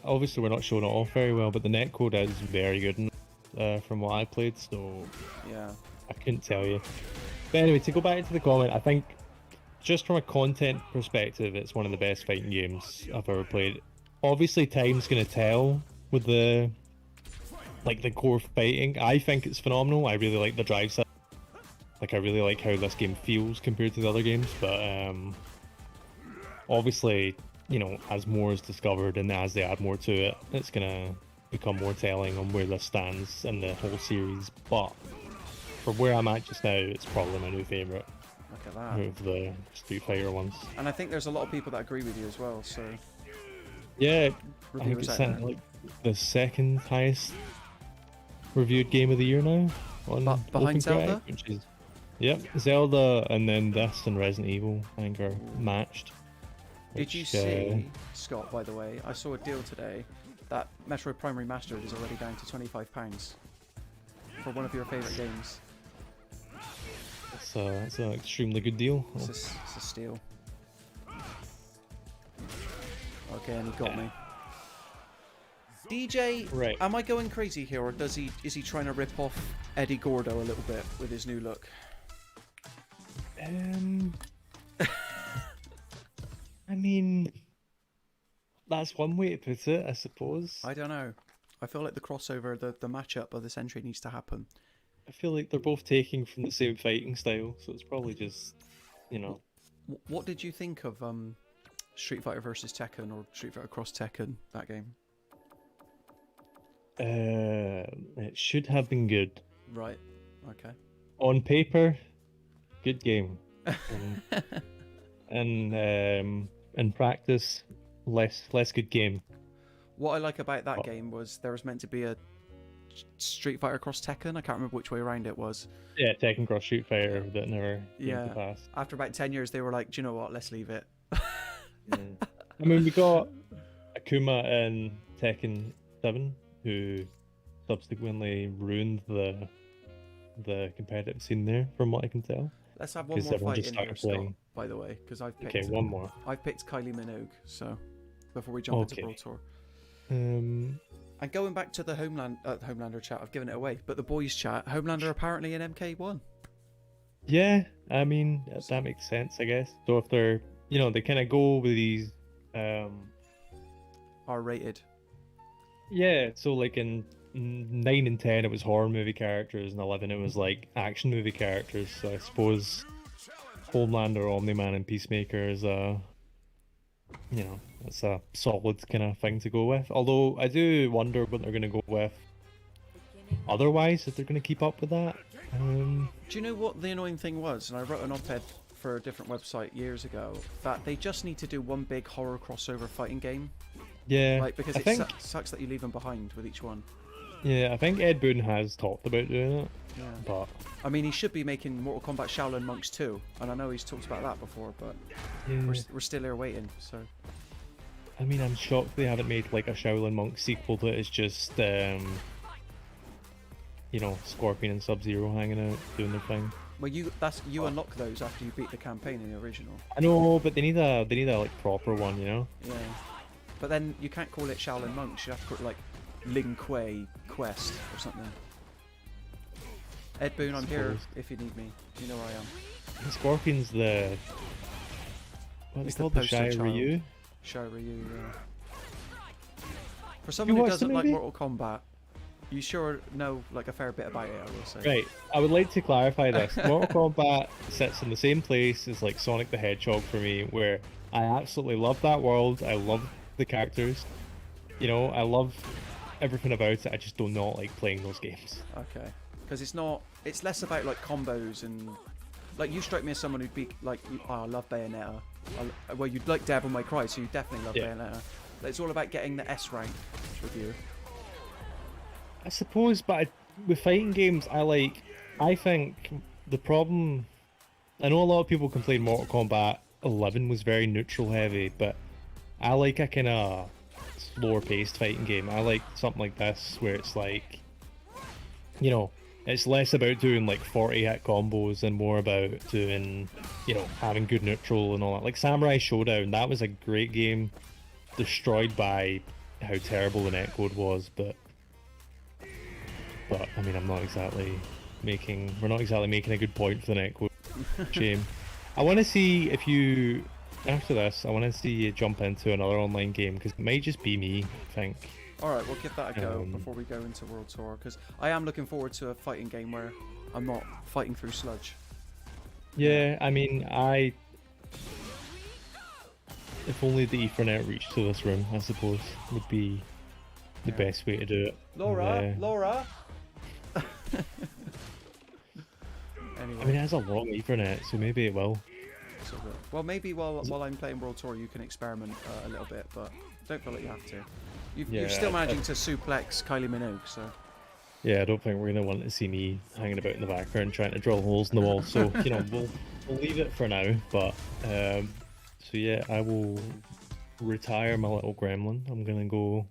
obviously we're not showing it off very well, but the netcode is very good from what I played, so Yeah. I couldn't tell you. But anyway, to go back to the comment, I think just from a content perspective, it's one of the best fighting games I've ever played. Obviously, time's gonna tell with the core fighting. I think it's phenomenal. I really like the drive set. I really like how this game feels compared to the other games. But obviously, as more is discovered and as they add more to it, it's gonna become more telling on where this stands in the whole series. But for where I'm at just now, it's probably my new favourite Look at that. of the Street Fighter ones. And I think there's a lot of people that agree with you as well. So Yeah, I think reviewers it's out sitting there. at the second highest reviewed game of the year now. On behind Zelda? OpenCritic, which is, yep, Zelda, and then this and Resident Evil, I think, are matched. Did you see, Scott, by the way, I saw a deal today that Metroid Prime Remastered is already down to £25 for one of your favourite games. It's an extremely good deal. It's a steal. Okay, and he got me. DJ, Right. am I going crazy here, or is he trying to rip off Eddie Gordo a little bit with his new look? I mean, that's one way to put it, I suppose. I don't know. I feel like the crossover, the matchup of this entry needs to happen. I feel like they're both taking from the same fighting style, so it's probably just, you know. What did you think of Street Fighter versus Tekken or Street Fighter Cross Tekken, that game? It should have been good. Right. Okay. On paper, good game. And in practice, less good game. What I like about that game was there was meant to be a Street Fighter Cross Tekken. I can't remember which way around it was. Yeah, Tekken Cross Street Fighter that never came Yeah. to pass. After about 10 years, they were like, do you know what? Let's leave it. I mean, we got Akuma in Tekken 7, who subsequently ruined the competitive scene there, from what I can tell. Let's have one 'Cause more everyone fight just in here, started Scott, playing. by the way, because I've picked. Okay, one more. I've picked Kylie Minogue, so before we jump into Okay. World Tour. Um, And going back to the Homelander chat, I've given it away, but the boys chat, Homelander apparently in MK1. yeah, I mean that makes sense, I guess. So if they're, they kind of go with these, R-rated. yeah. So like in 9 and 10, it was horror movie characters, and 11 it was like action movie characters. So I suppose Homelander, Omni-Man, and Peacemaker is it's a solid kind of thing to go with. Although I do wonder what they're going to go with otherwise, if they're going to keep up with that. Do you know what the annoying thing was? And I wrote an op-ed for a different website years ago that they just need to do one big horror crossover fighting game. Yeah, Like, because I it think, sucks that you leave them behind with each one. yeah, I think Ed Boon has talked about doing it, Yeah. but I mean, he should be making Mortal Kombat Shaolin Monks 2, and I know he's talked about that before, but yeah. we're still here waiting, so... I mean, I'm shocked they haven't made like a Shaolin Monk sequel that is just, Scorpion and Sub-Zero hanging out doing their thing. Well, you unlock those after you beat the campaign in the original. I know, but they need a like proper one, Yeah. But then you can't call it Shaolin Monks, you have to call it like Ling Kuei Quest or something. Ed Boon, I'm here if you need me. You know where I am. Scorpion's the what He's they the called the poster Shai child. Ryu. Shiryu, For someone who watched the doesn't like movie? Mortal Kombat, you sure know like a fair bit about it, I will say. Right, I would like to clarify this. Mortal Kombat sits in the same place as like Sonic the Hedgehog for me, where I absolutely love that world. I love the characters. I love everything about it. I just do not like playing those games. Okay. Because it's less about like combos and like you strike me as someone who'd be like, I love Bayonetta. Well, you'd like Devil May Cry, so you definitely love Bayonetta. But it's all about getting the S rank with you. I suppose, but with fighting games, I think the problem. I know a lot of people complain Mortal Kombat 11 was very neutral heavy, but I like a kind of slower paced fighting game. I like something like this where it's like, it's less about doing like 40-hit combos and more about doing, having good neutral and all that. Like Samurai Showdown, that was a great game, destroyed by how terrible the netcode was, but I mean, we're not exactly making a good point for the netcode. Shame. I want to see if you, after this, I want to see you jump into another online game, because it might just be me, I think. Alright, we'll give that a go before we go into World Tour, because I am looking forward to a fighting game where I'm not fighting through sludge. Yeah, I mean, if only the Ethernet reached to this room, I suppose, would be the best way to do it. Laura! I mean, Anyway, it has a long Ethernet, so maybe it will. well, maybe while I'm playing World Tour, you can experiment a little bit, but don't feel like you have to. You're still managing to suplex Kylie Minogue, so... Yeah, I don't think we're going to want to see me hanging about in the background trying to drill holes in the wall, so, we'll leave it for now, but, so yeah, I will retire my little gremlin. I'm going to go...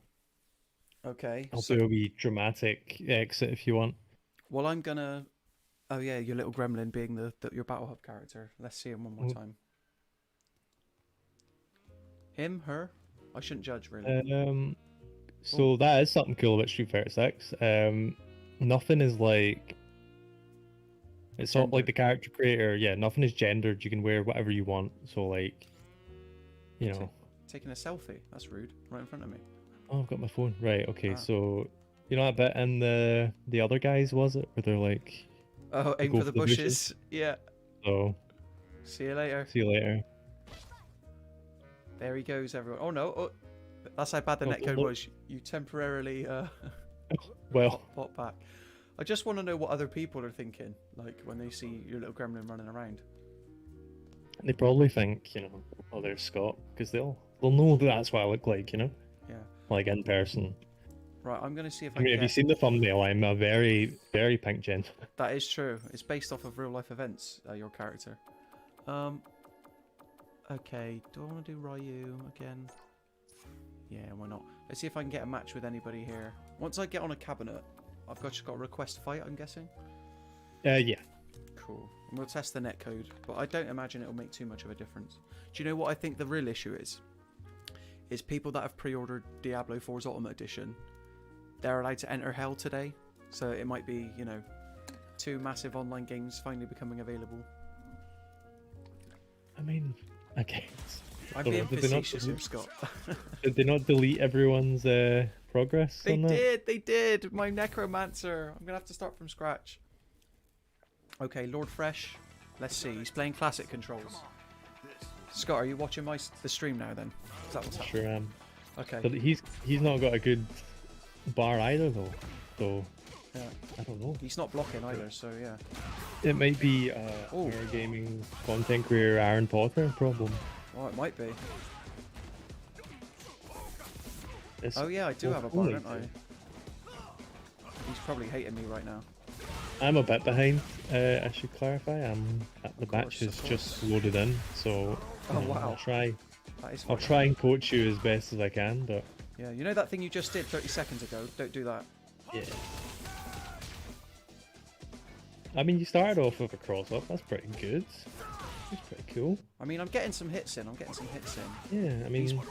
Okay. I'll do a wee dramatic exit if you want. Well, I'm gonna... Oh yeah, your little gremlin being your Battle Hub character. Let's see him one more time. Him? Her? I shouldn't judge, really. So that is something cool about Street Fighter 6. Nothing is like... It's not like the character creator, nothing is gendered. You can wear whatever you want. So like, Taking a selfie? That's rude. Right in front of me. Oh, I've got my phone. Right, okay, so You know that bit in the other guys, was it? Where they're like, Oh, aim go for the bushes. Yeah. So, See you later. see you later. There he goes, everyone. Oh no. Oh, that's how bad the Oh, netcode look. was. You temporarily Well, pop back. I just want to know what other people are thinking, like when they see your little gremlin running around. they probably think, you know, oh, there's Scott, because they'll know that's what I look like, you know, Yeah. like in person. Right, I'm gonna see if I I mean, can have you get... seen the thumbnail? I'm a very, very pink gent. That is true. It's based off of real life events, your character. Okay, do I want to do Ryu again? Yeah, why not? Let's see if I can get a match with anybody here. Once I get on a cabinet, I've just got a request fight, I'm guessing? Yeah. Cool. And we'll test the netcode, but I don't imagine it'll make too much of a difference. Do you know what I think the real issue is? Is people that have pre-ordered Diablo 4's Ultimate Edition, they're allowed to enter Hell today, so it might be, you know, 2 massive online games finally becoming available. I mean, I guess. I'm So, being did they not facetious here, Scott. Did they not delete everyone's progress They on that? they did! My Necromancer! I'm gonna have to start from scratch. Okay, Lord Fresh. Let's see, he's playing classic controls. Scott, are you watching the stream now then? Is that what's happening? Sure am. Okay. But he's not got a good bar either though. So Yeah. I don't know. He's not blocking either, so yeah. It might be Oh. our gaming content creator Aaron Potter problem. Oh, it might be. It's Oh yeah, I do have a bar, only don't I? He's probably hating me right now. I'm a bit behind. I should clarify. The Of match course, is of just course. loaded in, so Oh, wow. I'll try. That is I'll fine. try and coach you as best as I can, but Yeah, you know that thing you just did 30 seconds ago? Don't do that. yeah. I mean, you started off with a cross up. That's pretty good. That's pretty cool. I mean, I'm getting some hits in. Yeah, I mean,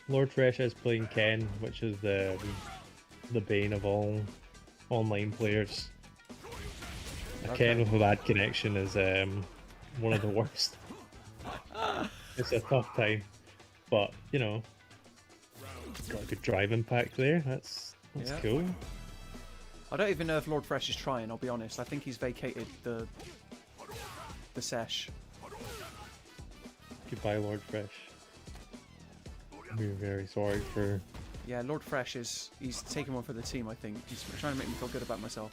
Lord Fresh is playing Ken, which is the bane of all online players. A Ken Okay. with a bad connection is one of the worst. It's a tough time, but you know, got a good drive impact there. That's Yeah. cool. I don't even know if Lord Fresh is trying, I'll be honest. I think he's vacated the sesh. Goodbye, Lord Fresh. We're very sorry for. Yeah, Lord Fresh he's taking one for the team, I think. He's trying to make me feel good about myself.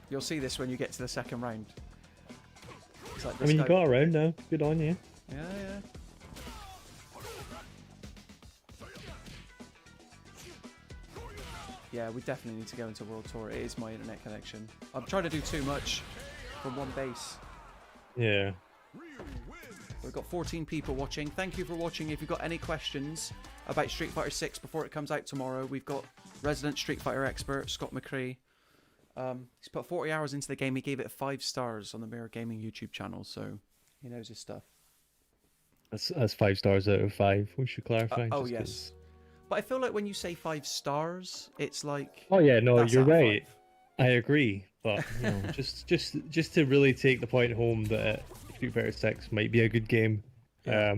You'll see this when you get to the second round. It's like I this mean, guy... you got around now. Good on you. Yeah. Yeah, we definitely need to go into World Tour. It is my internet connection. I'm trying to do too much from one base. Yeah. We've got 14 people watching. Thank you for watching. If you've got any questions about Street Fighter 6 before it comes out tomorrow, we've got resident Street Fighter expert Scott McCrae. He's put 40 hours into the game. He gave it 5 stars on the Mirror Gaming YouTube channel, so he knows his stuff. That's 5 stars out of 5. We should clarify. Oh, just yes. 'cause- But I feel like when you say 5 stars, it's like... Oh yeah, no, that's you're out of right. 5. I agree, but you know, just to really take the point home that Street Fighter 6 might be a good game. Yeah.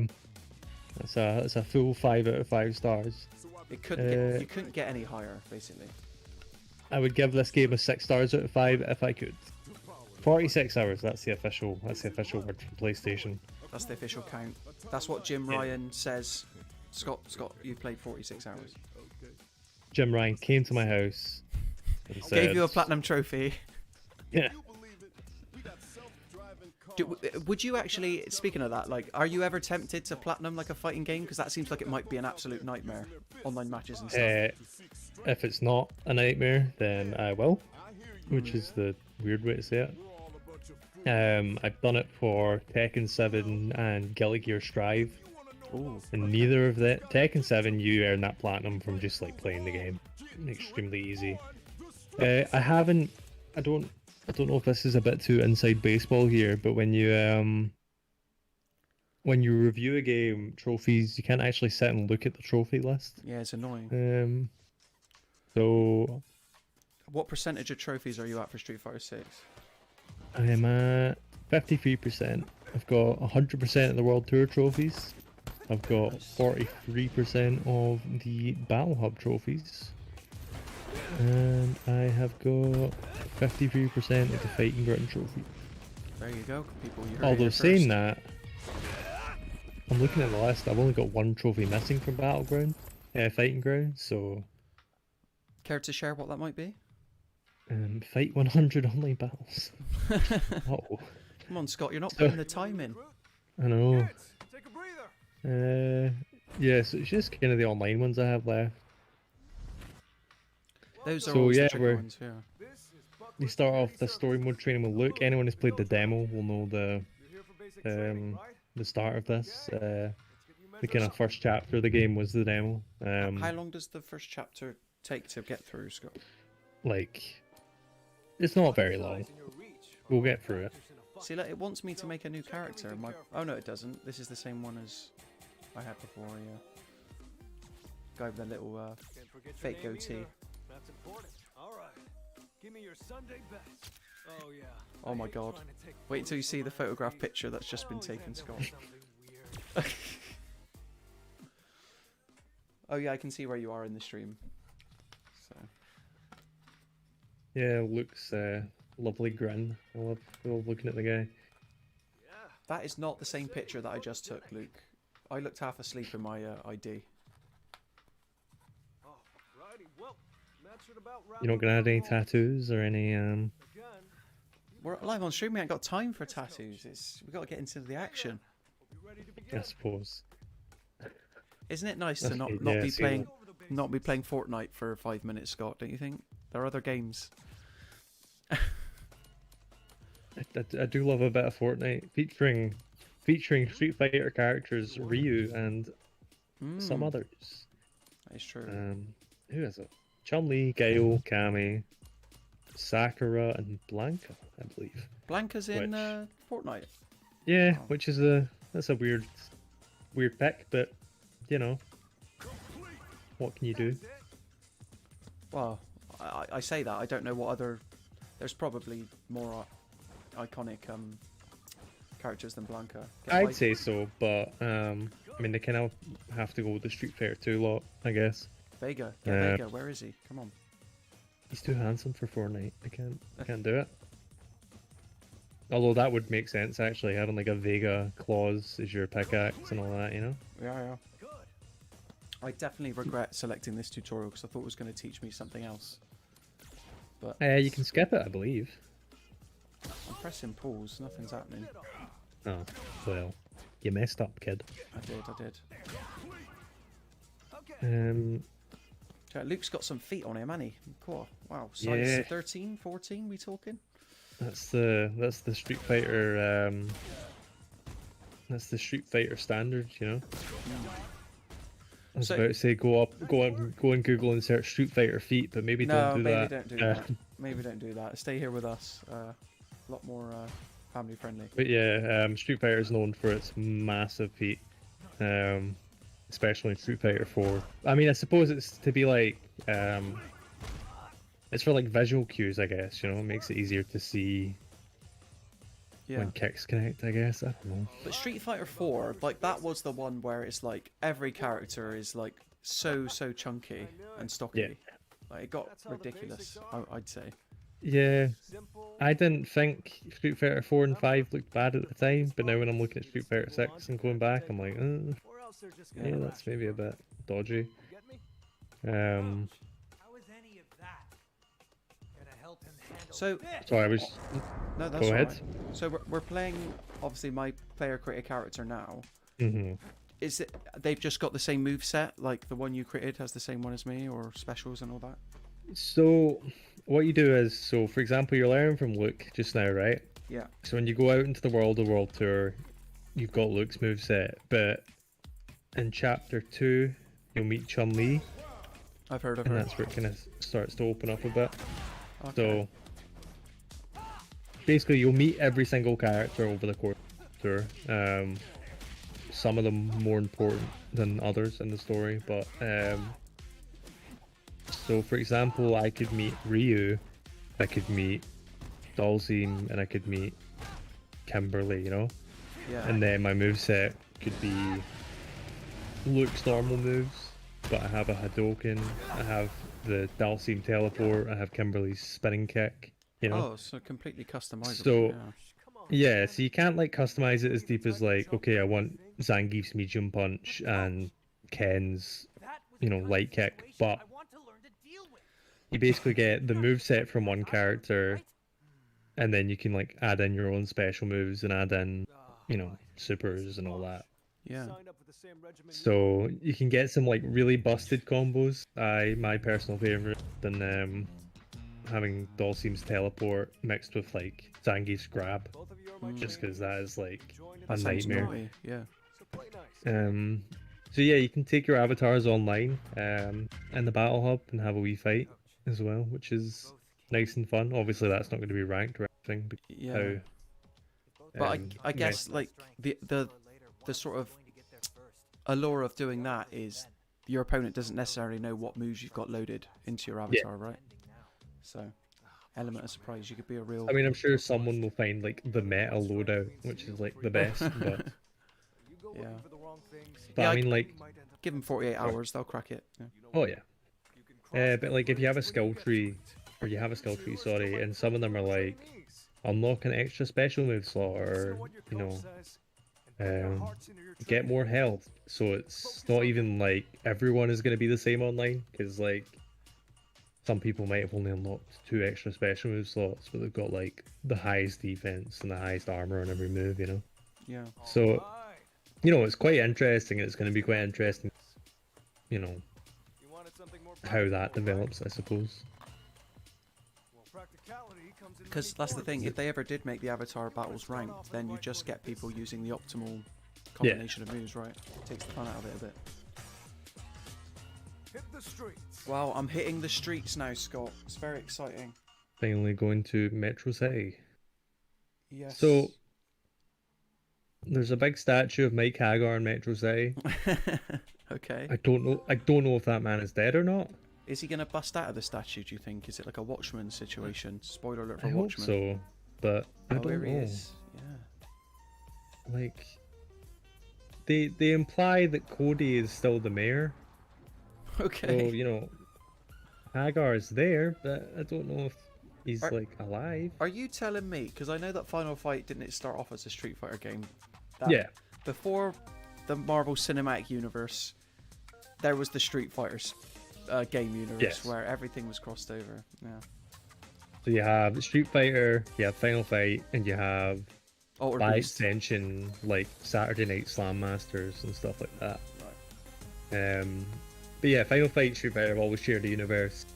That's a full 5 out of 5 stars. It couldn't you couldn't get any higher, basically. I would give this game a 6 stars out of 5 if I could. 46 hours. That's the official word from PlayStation. That's the official count. That's what Jim Ryan says. Scott, you've played 46 hours. Jim Ryan came to my house and said, Gave you a platinum trophy. Yeah. Would you actually, speaking of that, like, are you ever tempted to platinum like a fighting game? Because that seems like it might be an absolute nightmare. Online matches and stuff. If it's not a nightmare, then I will, which is the weird way to say it. I've done it for Tekken 7 and Guilty Gear Strive. Ooh. And neither of that. Tekken 7, you earn that platinum from just like playing the game. Extremely easy. I don't know if this is a bit too inside baseball here, but when you review a game trophies, you can't actually sit and look at the trophy list. Yeah, it's annoying. So What percentage of trophies are you at for Street Fighter 6? I am at 53%. I've got 100% of the World Tour trophies. I've got 43% of the Battle Hub trophies. And I have got 53% of the Fighting Ground trophy. There you go, people. You heard it Although here saying first. that, I'm looking at the list, I've only got one trophy missing from Battleground, Fighting Ground, so... Care to share what that might be? Fight 100 online battles. Oh, Come on, Scott, you're not So- putting the time in. I know. Take a breather. Yeah, so it's just kind of the online ones I have left. Those are So, always yeah, the tricky we're- ones, yeah. This is Buck You start off the story mode training with Luke. Anyone who's played the demo will know You're here for basic training, right? the start of this. Let's give you The mental kind of first chapter of the game was the demo. How long does the first chapter take to get through, Scott? Like, it's not very long. in your reach. We'll get through it. See, like, it wants me to make a new character. Oh no, it doesn't. This is the same one as I had before. Yeah. Guy with the little Can't forget your fake name goatee. either. That's important. All right. Give me your Sunday best. Oh yeah. Oh my God. Wait until you see the photograph picture that's just been taken, Scott. Oh yeah, I can see where you are in the stream. So Yeah, Luke's lovely grin. I love looking at the guy. that is not the same picture that I just took, Luke. I looked half asleep in my ID. You're not gonna add any tattoos or any We're live on stream. We ain't got time for tattoos. We got to get into the action. I suppose. Isn't it nice to That's not good, not yeah, be see playing Fortnite for 5 minutes, Scott? Don't you think? There are other games. I do love a bit of Fortnite featuring Street Fighter characters Ryu and some Mm, others. that is true. Who is it? Chun-Li, Gaio, Kami, Sakura, and Blanca, I believe. Blanca's in which- Fortnite. Yeah, Oh. which is that's a weird pick, but you know, what can you do? Well, I say that. I don't know what other... There's probably more iconic characters than Blanca. Get I'd like- say so, but I mean they kind of have to go with the Street Fighter 2 lot, I guess. Vega. Get Uh, Vega. Where is he? Come on. He's too handsome for Fortnite. I can't do it. Although that would make sense actually, having like a Vega claws as your pickaxe and all that, you know. Yeah. I definitely regret selecting this tutorial because I thought it was going to teach me something else. But You can skip it, I believe. I'm pressing pause. Nothing's happening. Oh, well, you messed up, kid. I did. Yeah, Luke's got some feet on him, hasn't he? Cool. Wow. Size Yeah. 13, 14, we talking? That's the Street Fighter that's the Street Fighter standard, you know. I was So- about to say go on Google and search Street Fighter feet, but maybe No, don't do maybe that. don't do that. Maybe don't do that. Stay here with us. A lot more family friendly. But yeah, Street Fighter is known for its massive feet, especially in Street Fighter 4. I mean, I suppose it's to be like, it's for like visual cues, I guess. You know, it makes it easier to see Yeah. when kicks connect. I guess, I don't know. But Street Fighter 4, like that was the one where it's like every character is like so chunky and stocky. Yeah. Like it got ridiculous, I'd say. Yeah, I didn't think Street Fighter 4 and 5 looked bad at the time, but now when I'm looking at Street Fighter 6 and going back, I'm like, yeah, that's maybe a bit dodgy. So So I was. no, that's Go all ahead. right. So we're playing obviously my player created character now. Mhm. Is it they've just got the same move set, like the one you created has the same one as me, or specials and all that? So what you do is, so for example, you're learning from Luke just now, right? Yeah. So when you go out into the world tour, you've got Luke's moveset, but in chapter 2, you'll meet Chun-Li, I've heard of and her. that's where it kind of starts to open up a bit. Okay. So basically, you'll meet every single character over the course of the tour. Some of them more important than others in the story, but so for example, I could meet Ryu, I could meet Dalzim, and I could meet Kimberly, you know. Yeah. And then my moveset could be Luke's normal moves, but I have a Hadouken, I have the Dalsim teleport, I have Kimberly's spinning kick, you know? Oh, so completely customizable. So, Yeah. yeah, so you can't like customize it as deep as like, okay, I want Zangief's medium punch and Ken's, light kick, but you basically get the move set from one character, and then you can like add in your own special moves and add in, supers and all that. Yeah. So you can get some like really busted combos. My personal favorite than having Dhalsim's teleport mixed with like Zangief's grab, just because that is like a That sounds nightmare. naughty. Yeah. So yeah, you can take your avatars online in the battle hub and have a wee fight as well, which is nice and fun. Obviously, that's not going to be ranked or anything. But Yeah. how, But I yeah. guess like the sort of allure of doing that is your opponent doesn't necessarily know what moves you've got loaded into your avatar, right? So element of surprise, you could be a real. I mean, I'm sure someone will find like the meta loadout, which is like the best. But Yeah. but Yeah, I mean, like, give them 48 hours, they'll crack it. Yeah. oh yeah. But like, if you have a skill tree, or you have a skill tree, sorry, and some of them are like unlock an extra special move slot, or get more health. So it's not even like everyone is going to be the same online, because like some people might have only unlocked 2 extra special move slots, but they've got like the highest defense and the highest armor on every move, Yeah. So, it's quite interesting, and it's going to be quite interesting, how that develops, I suppose. Because that's the thing, if they ever did make the avatar battles ranked, then you just get people using the optimal combination of moves, right? It takes the fun out of it a bit. Wow, I'm hitting the streets now, Scott. It's very exciting. Finally going to Metro City. Yes. So, there's a big statue of Mike Hagar in Metro City. Okay. I don't know if that man is dead or not. Is he going to bust out of the statue, do you think? Is it like a Watchmen situation? Spoiler alert for I hope Watchmen. so, but I Oh, don't here he know. is. Yeah. Like, they imply that Cody is still the mayor. Okay. So, Hagar is there, but I don't know if he's Are- like alive. Are you telling me, because I know that Final Fight, didn't it start off as a Street Fighter game? That Yeah. Before the Marvel Cinematic Universe, there was the Street Fighters game universe Yes. where everything was crossed over. Yeah. So you have Street Fighter, you have Final Fight, and you have Altered by Beast. extension like Saturday Night Slam Masters and stuff like that. Right. But yeah, Final Fight, Street Fighter have always shared a universe.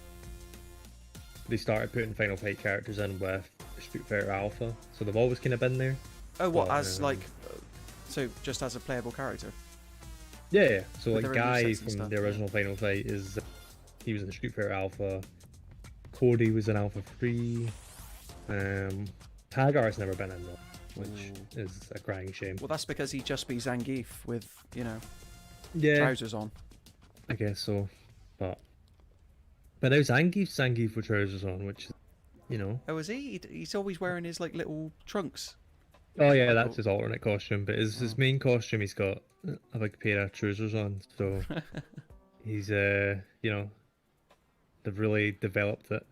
They started putting Final Fight characters in with Street Fighter Alpha, so they've always kind of been there. Oh, what, But, as like, so just as a playable character? Yeah. So With like their own Guy movesets and from stuff, the yeah. original Final Fight he was in Street Fighter Alpha. Cody was in Alpha 3. Hagar's never been in though, which is a crying shame. Well, that's because he'd just be Zangief with, Yeah, trousers on. I guess so. But now Zangief with trousers on, which Oh, is he? He's always wearing his like little trunks. oh yeah, Quite that's cool. his alternate costume. But his main costume, he's got a big pair of trousers on. So he's they've really developed it.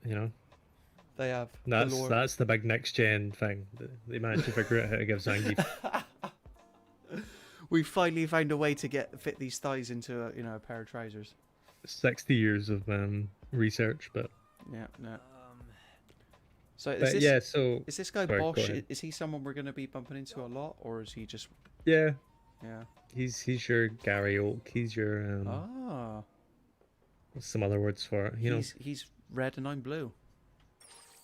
They have. That's the big next gen thing. They managed to figure out how to give Zangief. We finally found a way to fit these thighs into a pair of trousers. 60 years of research, but Yeah, no. So so is this guy sorry, go Bosch? ahead. Is he someone we're going to be bumping into a lot, or is he just? yeah, Yeah. he's your Gary Oak. He's your Ah. what's some other words for it? He's red and I'm blue.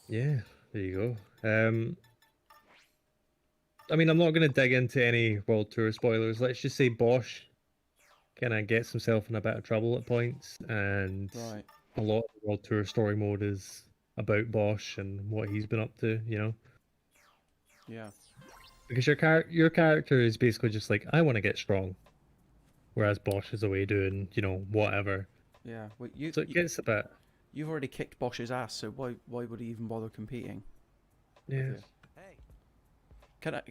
Yeah, there you go. I mean, I'm not going to dig into any World Tour spoilers. Let's just say Bosch kind of gets himself in a bit of trouble at points, and Right. a lot of the World Tour story mode is about Bosch and what he's been up to, Yeah. Because your character is basically just like, I want to get strong, whereas Bosch is away doing, whatever. Yeah. Well, So it gets a bit, you've already kicked Bosch's ass, so why would he even bother competing? yeah.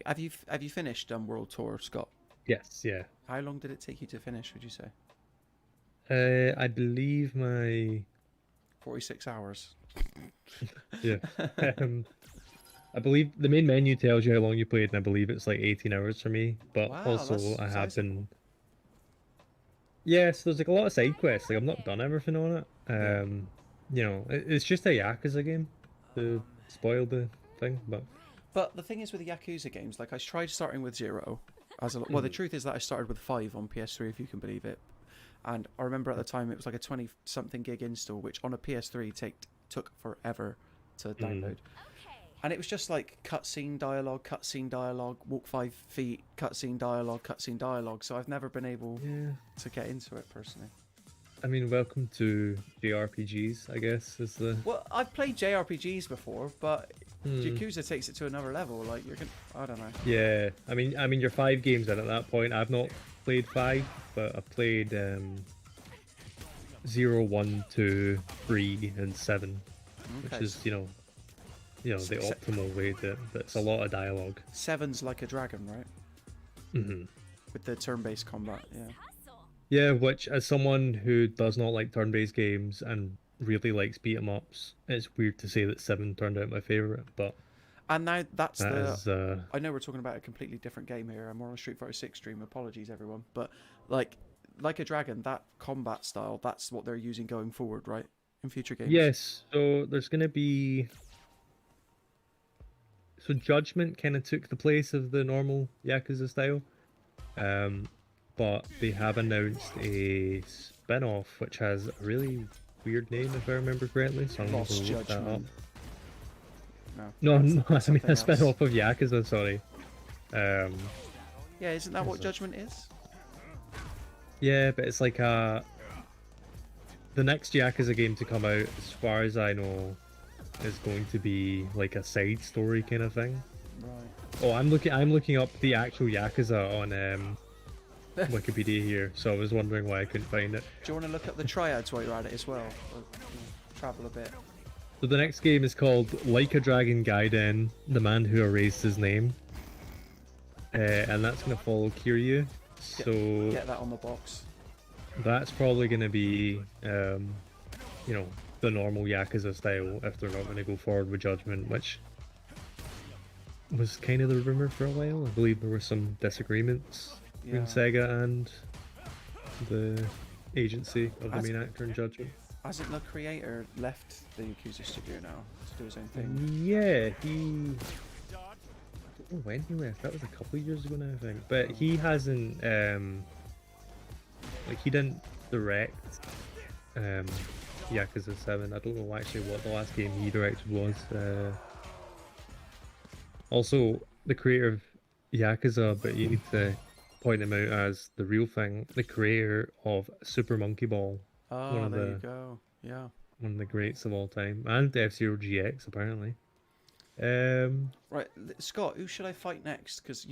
Have you finished World Tour, Scott? Yes, yeah. How long did it take you to finish, would you say? I believe my 46 hours. yeah. Um, I believe the main menu tells you how long you played, and I believe it's like 18 hours for me. But Wow, also, that's I have sizable. been. Yes, there's like a lot of side quests. Like I've not done everything on it. Yeah. You know, it's just a Yakuza game to spoil the thing, but But the thing is with the Yakuza games, like I tried starting with 0. Well, the truth is that I started with 5 on PS3, if you can believe it. And I remember at the time it was like a 20-something gig install, which on a PS3 took forever to download. And it was just like cutscene dialogue, walk 5 feet, cutscene dialogue. So I've never been able yeah. to get into it personally. I mean, welcome to JRPGs, I guess, is the. Well, I've played JRPGs before, but Hmm. Yakuza takes it to another level. Like I don't know. Yeah, I mean, you're 5 games in at that point. I've not played 5, but I've played 0, 1, 2, 3, and 7, Okay. which is the optimal way to. It's a lot of dialogue. 7's like a dragon, right? Hmm. With the turn-based combat. Yeah. Yeah, which as someone who does not like turn-based games and really likes beat 'em ups, it's weird to say that 7 turned out my favorite, but And now that's that the. is I know we're talking about a completely different game here. I'm on a Street Fighter 6 stream. Apologies, everyone. But like a dragon, that combat style, that's what they're using going forward, right? In future games. yes. So there's gonna be. So Judgment kind of took the place of the normal Yakuza style, but they have announced a spin-off which has a really weird name if I remember correctly. So I'm Lost going to look that up. Judgment. No, that's I mean a something else. spin-off of Yakuza. Sorry. Yeah, isn't that what Is it? Judgment is? Yeah, but it's like the next Yakuza game to come out, as far as I know, is going to be like a side story kind of thing. Right. Oh, I'm looking up the actual Yakuza on Wikipedia here, so I was wondering why I couldn't find it. Do you want to look up the triads while you're at it as well? Or, travel a bit. So the next game is called Like a Dragon Gaiden, The Man Who Erased His Name. And that's going to follow Kiryu. So Get that on the box. that's probably going to be, the normal Yakuza style if they're not going to go forward with Judgment, which was kind of the rumor for a while. I believe there were some disagreements between Yeah. Sega and the agency of the As- main actor in Judgment. Hasn't the creator left the Yakuza studio now to do his own thing? Yeah, he. I don't know when he left. That was a couple of years ago now, I think. But he hasn't. He didn't direct Yakuza 7. I don't know actually what the last game he directed was. Also, the creator of Yakuza, but you need to point him out as the real thing, the creator of Super Monkey Ball, Oh, one of there you the- go. Yeah. one of the greats of all time, and F-Zero GX apparently. Right, Scott, who should I fight next? Because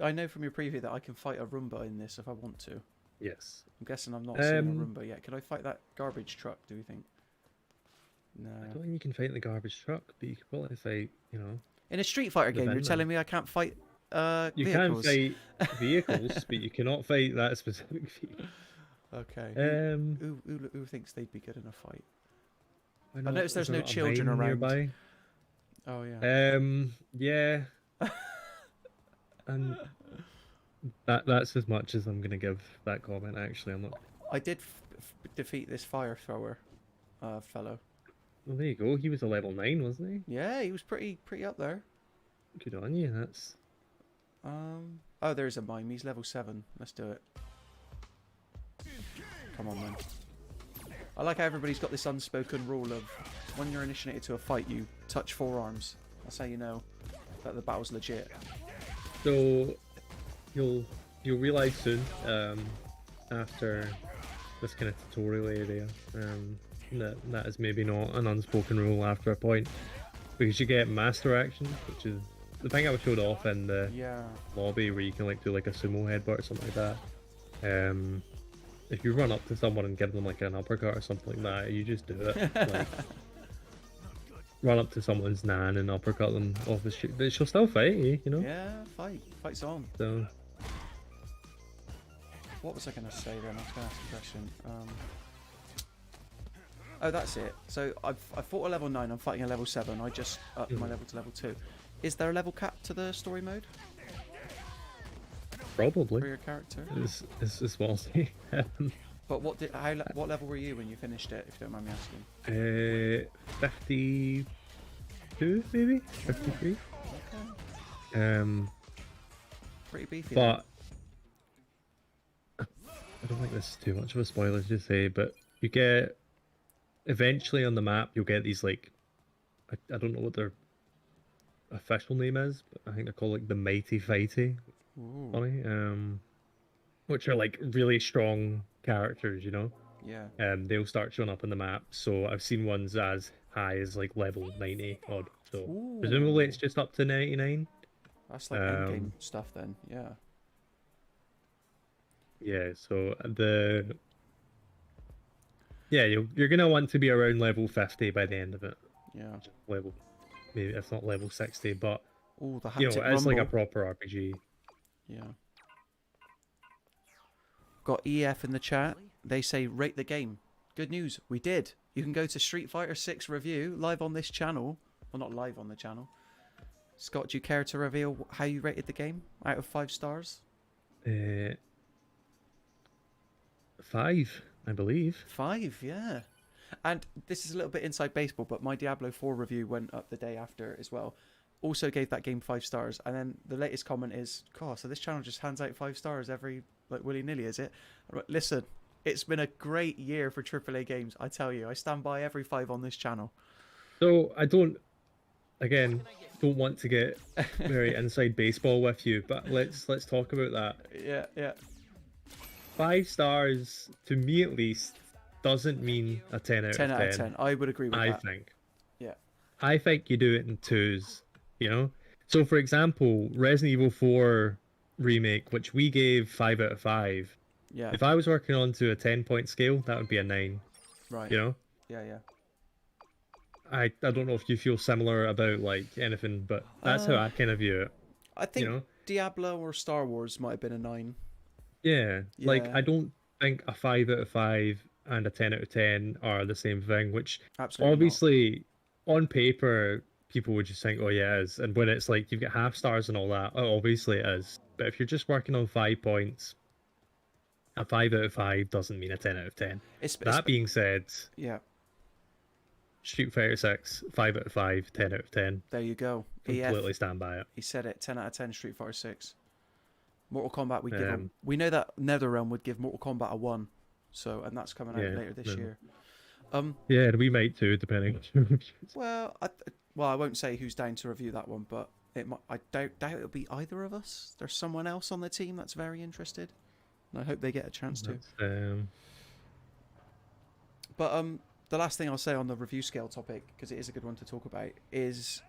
I know from your preview that I can fight a Roomba in this if I want to. Yes. I'm guessing I've not seen a Roomba yet. Can I fight that garbage truck, do you think? No. I don't think you can fight in the garbage truck, but you could probably fight, In a Street Fighter The game, you're Venom. telling me I can't fight You vehicles? can fight vehicles, but you cannot fight that specific vehicle. Okay. Who thinks they'd be good in a fight? Why I not? noticed there's Is there no not a children mine around. nearby. Oh, yeah. Yeah. And that's as much as I'm gonna give that comment. Actually, I'm not. I did defeat this fire thrower fellow. Well, there you go. He was a level 9, wasn't Yeah, he was pretty up there. he? Good on you. That's. Oh, there's a mime. He's level 7. Let's do it. Come on, then. I like how everybody's got this unspoken rule of when you're initiated to a fight, you touch forearms. That's how you know that the battle's legit. So you'll realize soon, after this kind of tutorial area, that is maybe not an unspoken rule after a point, because you get master action, which is the thing I was showed off in the Yeah. lobby where you can like do like a sumo headbutt or something like that. If you run up to someone and give them like an uppercut or something like that, you just do it. Like, run up to someone's nan and uppercut them off the street. But she'll still fight you, Yeah, fight's on. So What was I going to say then? I was going to ask a question. Oh, that's it. So I fought a level 9. I'm fighting a level 7. I just upped my level to level 2. Is there a level cap to the story mode for Probably. your character? Is what I'll say. But what level were you when you finished it, if you don't mind me asking? 52 maybe? 53? Okay. Pretty beefy. Then. But I don't think this is too much of a spoiler to say, but you get eventually on the map you'll get these like I don't know what their official name is, but I think they're called like the Mighty Fighty. Ooh. Funny. Which are like really strong characters, you know? Yeah. They'll start showing up on the map. So I've seen ones as high as like level 90 odd. So Ooh. presumably it's just up to 99. That's like endgame stuff then. Yeah. Yeah, so you're gonna want to be around level 50 by the end of it. Yeah. Level, maybe if not level 60, but Ooh, the you know, haptic it's like a rumble. proper RPG. Yeah. Got EF in the chat. They say rate the game. Good news, we did. You can go to Street Fighter 6 review live on this channel. Well, not live on the channel. Scott, do you care to reveal how you rated the game out of 5 stars? 5, I believe. 5, yeah. And this is a little bit inside baseball, but my Diablo 4 review went up the day after as well. Also gave that game 5 stars. And then the latest comment is, God, so this channel just hands out 5 stars every, like, willy-nilly, is it? Listen, it's been a great year for AAA games, I tell you. I stand by every 5 on this channel. So I don't want to get very inside baseball with you, but let's talk about that. Yeah. 5 stars, to me at least, doesn't mean a 10 out of 10. 10 out of 10. I would agree with I that. think. Yeah. I think you do it in 2s, you know? So, for example, Resident Evil 4 Remake, which we gave 5 out of 5, Yeah. if I was working on to a 10-point scale, that would be a 9, Right. you know? Yeah. I don't know if you feel similar about, like, anything, but that's how I kind of view it. I think You know? Diablo or Star Wars might have been a 9. Yeah, like, Yeah. I don't think a 5 out of 5 and a 10 out of 10 are the same thing, which Absolutely obviously on paper people would just think, oh yeah, it is. And when it's like you've got half stars and all that, oh, obviously it is. But if you're just working on 5 points, a 5 out of 5 doesn't mean a 10 out of 10. That being said, yeah. Street Fighter 6, 5 out of 5, 10 out of 10. There you go. Completely stand by it. He said it. 10 out of 10. Street Fighter 6. Mortal Kombat would give him. We know that NetherRealm would give Mortal Kombat a 1. So, and that's coming out later this year. Yeah, we might too, depending. Well, I won't say who's down to review that one, but it might. I doubt it'll be either of us. There's someone else on the team that's very interested, and I hope they get a chance to. But the last thing I'll say on the review scale topic, because it is a good one to talk about, is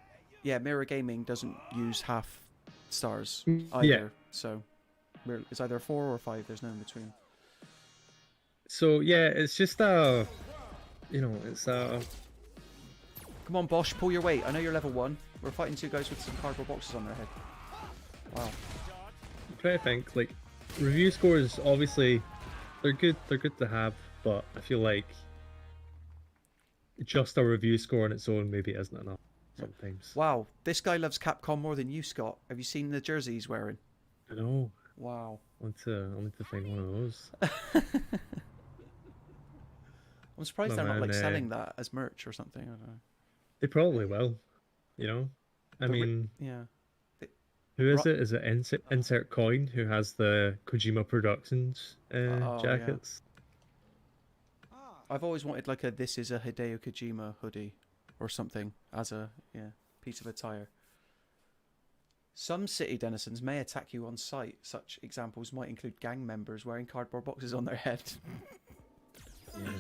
Mirror Gaming doesn't use half stars either. Yeah. So it's either 4 or 5. There's no in between. So yeah, it's just it's Come on, Bosch, pull your weight. I know you're level 1. We're fighting 2 guys with some cardboard boxes on their head. Wow. I'm trying to think, like, review scores, obviously, they're good to have, but I feel like just a review score on its own maybe isn't enough sometimes. Wow, this guy loves Capcom more than you, Scott. Have you seen the jersey he's wearing? I know. Wow. I need to find one of those. I'm surprised they're not like selling that as merch or something. I don't know. They probably will, you know. I mean, yeah. Who is it? Is it Insert Coin who has the Kojima Productions jackets? Yeah. I've always wanted like this is a Hideo Kojima hoodie or something as a piece of attire. Some city denizens may attack you on sight. Such examples might include gang members wearing cardboard boxes on their head. Yeah.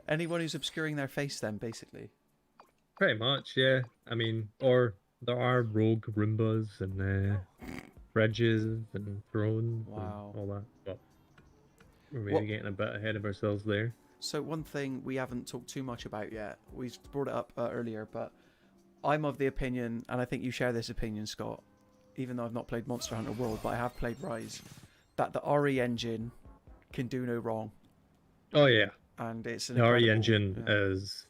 Anyone who's obscuring their face then, basically. Pretty much, yeah. I mean, or there are rogue Roombas and bridges and drones and all that. But we're maybe getting a bit ahead of ourselves there. So one thing we haven't talked too much about yet, we brought it up earlier, but I'm of the opinion, and I think you share this opinion, Scott, even though I've not played Monster Hunter World, but I have played Rise, that the RE engine can do no wrong, Oh yeah, and it's an the RE incredible- engine yeah. is.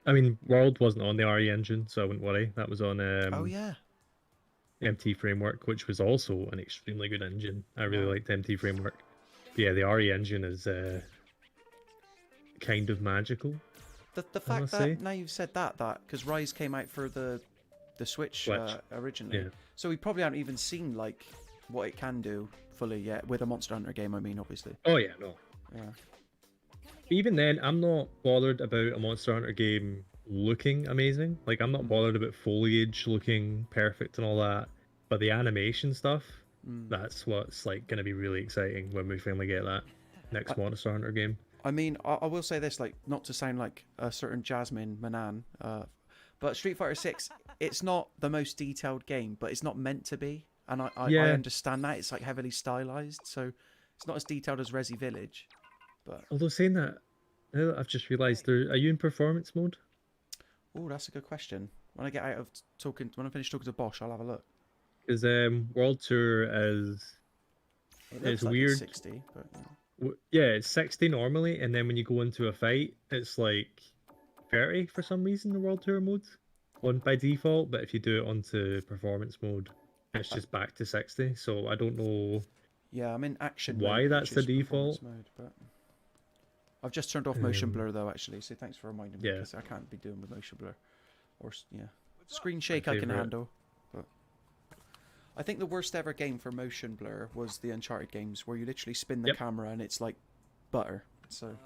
I mean, World wasn't on the RE engine, so I wouldn't worry. That was on Oh yeah. MT Framework, which was also an extremely good engine. I really Wow. liked MT Framework. But yeah, the RE engine is kind of magical. The I fact must that say. now you've said that because Rise came out for the Switch, Switch, originally, yeah. so we probably haven't even seen like what it can do fully yet with a Monster Hunter game. I mean, obviously. Oh yeah, no. Yeah. Even then, I'm not bothered about a Monster Hunter game looking amazing. Like, I'm not bothered about foliage looking perfect and all that. But the animation stuff, that's what's like going to be really exciting when we finally get that next Monster Hunter game. I mean, I will say this, like, not to sound like a certain Jasmine Manan, but Street Fighter 6, it's not the most detailed game, but it's not meant to be. And I Yeah. understand that. It's like heavily stylized, so it's not as detailed as Resi Village. But Although saying that, now that I've just realised, are you in performance mode? oh, that's a good question. When I get out of talking, when I finish talking to Bosch, I'll have a look. Because World Tour is It looks It's like weird. it's 60, but yeah. yeah, it's 60 normally, and then when you go into a fight, it's like 30 for some reason. The World Tour mode on by default, but if you do it onto performance mode, it's just back to 60. So I don't know. Yeah, I'm in action Why mode, that's which the is performance default? mode, but I've just turned off motion blur though, actually. So thanks for reminding me, Yeah. because I can't be doing with motion blur, or yeah, screen shake I can favourite. handle. But I think the worst ever game for motion blur was the Uncharted games, where you literally spin the Yep. camera and it's like butter. So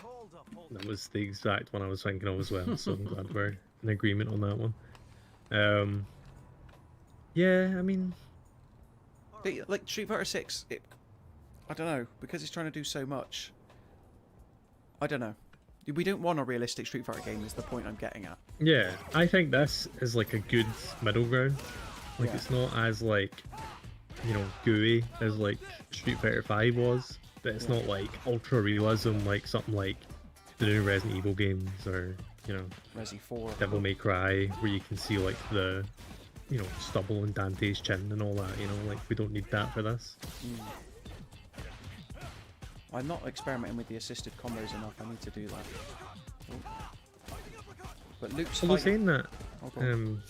Hold up, hold up. That was the exact one I was thinking of as well. So I'm glad we're in agreement on that one. Yeah, I mean, like Street Fighter 6, I don't know, because it's trying to do so much. I don't know. We don't want a realistic Street Fighter game, is the point I'm getting at. yeah, I think this is like a good middle ground. Like, Yeah. it's not as like, gooey as like Street Fighter 5 was, but it's not like ultra realism like something like the new Resident Evil games or Resi 4. Devil May Cry, where you can see like the stubble on Dante's chin and all that. Like, we don't need that for this. I'm not experimenting with the assisted combos enough. I need to do that. Oh. But Luke's Although fighting. saying that, Oh, go on.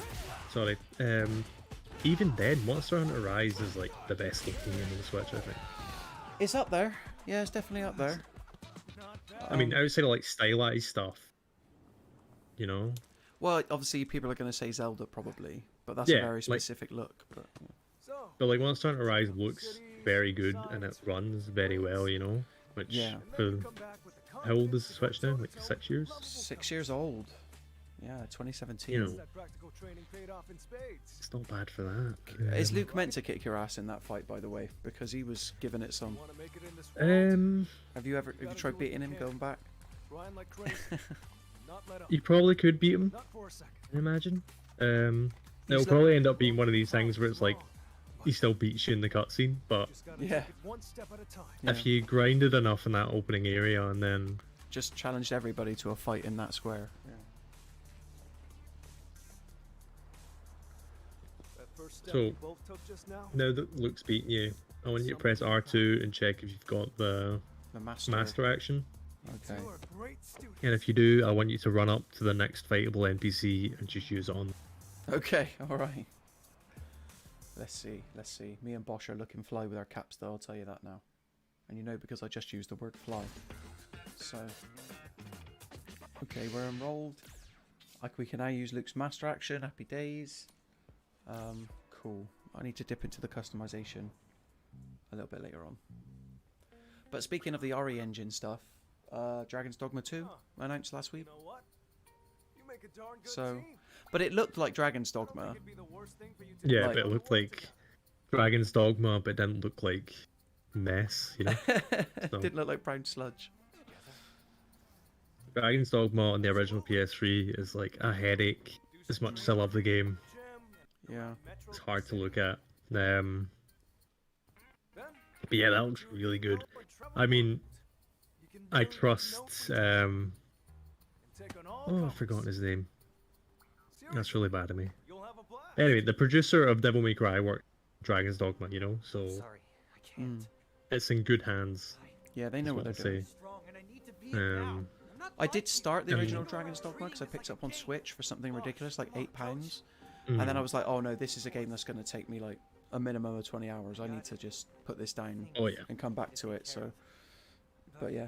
sorry, even then, Monster Hunter Rise is like the best looking game on the Switch, I think. It's up there. Yeah, it's definitely up there. I mean, outside of like stylized stuff, Well, obviously people are going to say Zelda probably, but that's Yeah, a very like- specific look. But yeah. So, But like Monster Hunter Rise looks very good and it runs very well, which Yeah. for come back with the how old is the Switch now? Like 6 years? 6 years old. Yeah, 2017. You know, that practical training paid off in spades. it's not bad for that. Is Luke meant to kick your ass in that fight, by the way? Because he was giving it some. Want to make it in this world? Have you tried beating him going back? Grind like crazy. Not let up. You probably could beat him, Not for a second. I imagine. It'll like- probably end up being one of these things where it's like he still beats you in the cutscene, but Just gotta Yeah. take it one step at a time. if you grinded enough in that opening area and then Just challenged everybody to a fight in that square. Yeah. That first step So- we both took just now. now that Luke's beating you, I want you to press R2 and check if you've got the The master. master action. Okay. You are a great student. And if you do, I want you to run up to the next fightable NPC and just use it on. Okay. All right. Let's see. Let's see. Me and Bosch are looking fly with our caps, though. I'll tell you that now. And you know because I just used the word fly. So. Okay, we're enrolled. Like we can now use Luke's master action. Happy days. Cool. I need to dip into the customization a little bit later on. But speaking of the RE engine stuff, Dragon's Dogma 2 announced last week. You know what? You make a darn good So, team. but it looked like Dragon's I don't think Dogma. it'd be the worst thing for you to Yeah, Like- but it looked like Dragon's Dogma, but it didn't look like mess, Didn't look like brown sludge. Dragon's Dogma on the original PS3 is like a headache. As much as I love the game, Yeah. it's hard to look at. But yeah, that looks really good. I mean, I trust. Oh, I've forgotten his name. That's really bad of me. You'll have a blast. Anyway, the producer of Devil May Cry worked Dragon's Dogma, so Sorry, I can't. it's in good hands. Yeah, they know what they're That's what I'll doing. say. Strong, and I need to be it now. Um, I'm not I did fighting. start the I mean- original Dragon's Dogma because I picked it up on Switch for something ridiculous, like £8. mm. And then I was like, oh no, this is a game that's going to take me like a minimum of 20 hours. I need to just put this down Oh yeah. and come back to it. So, but yeah,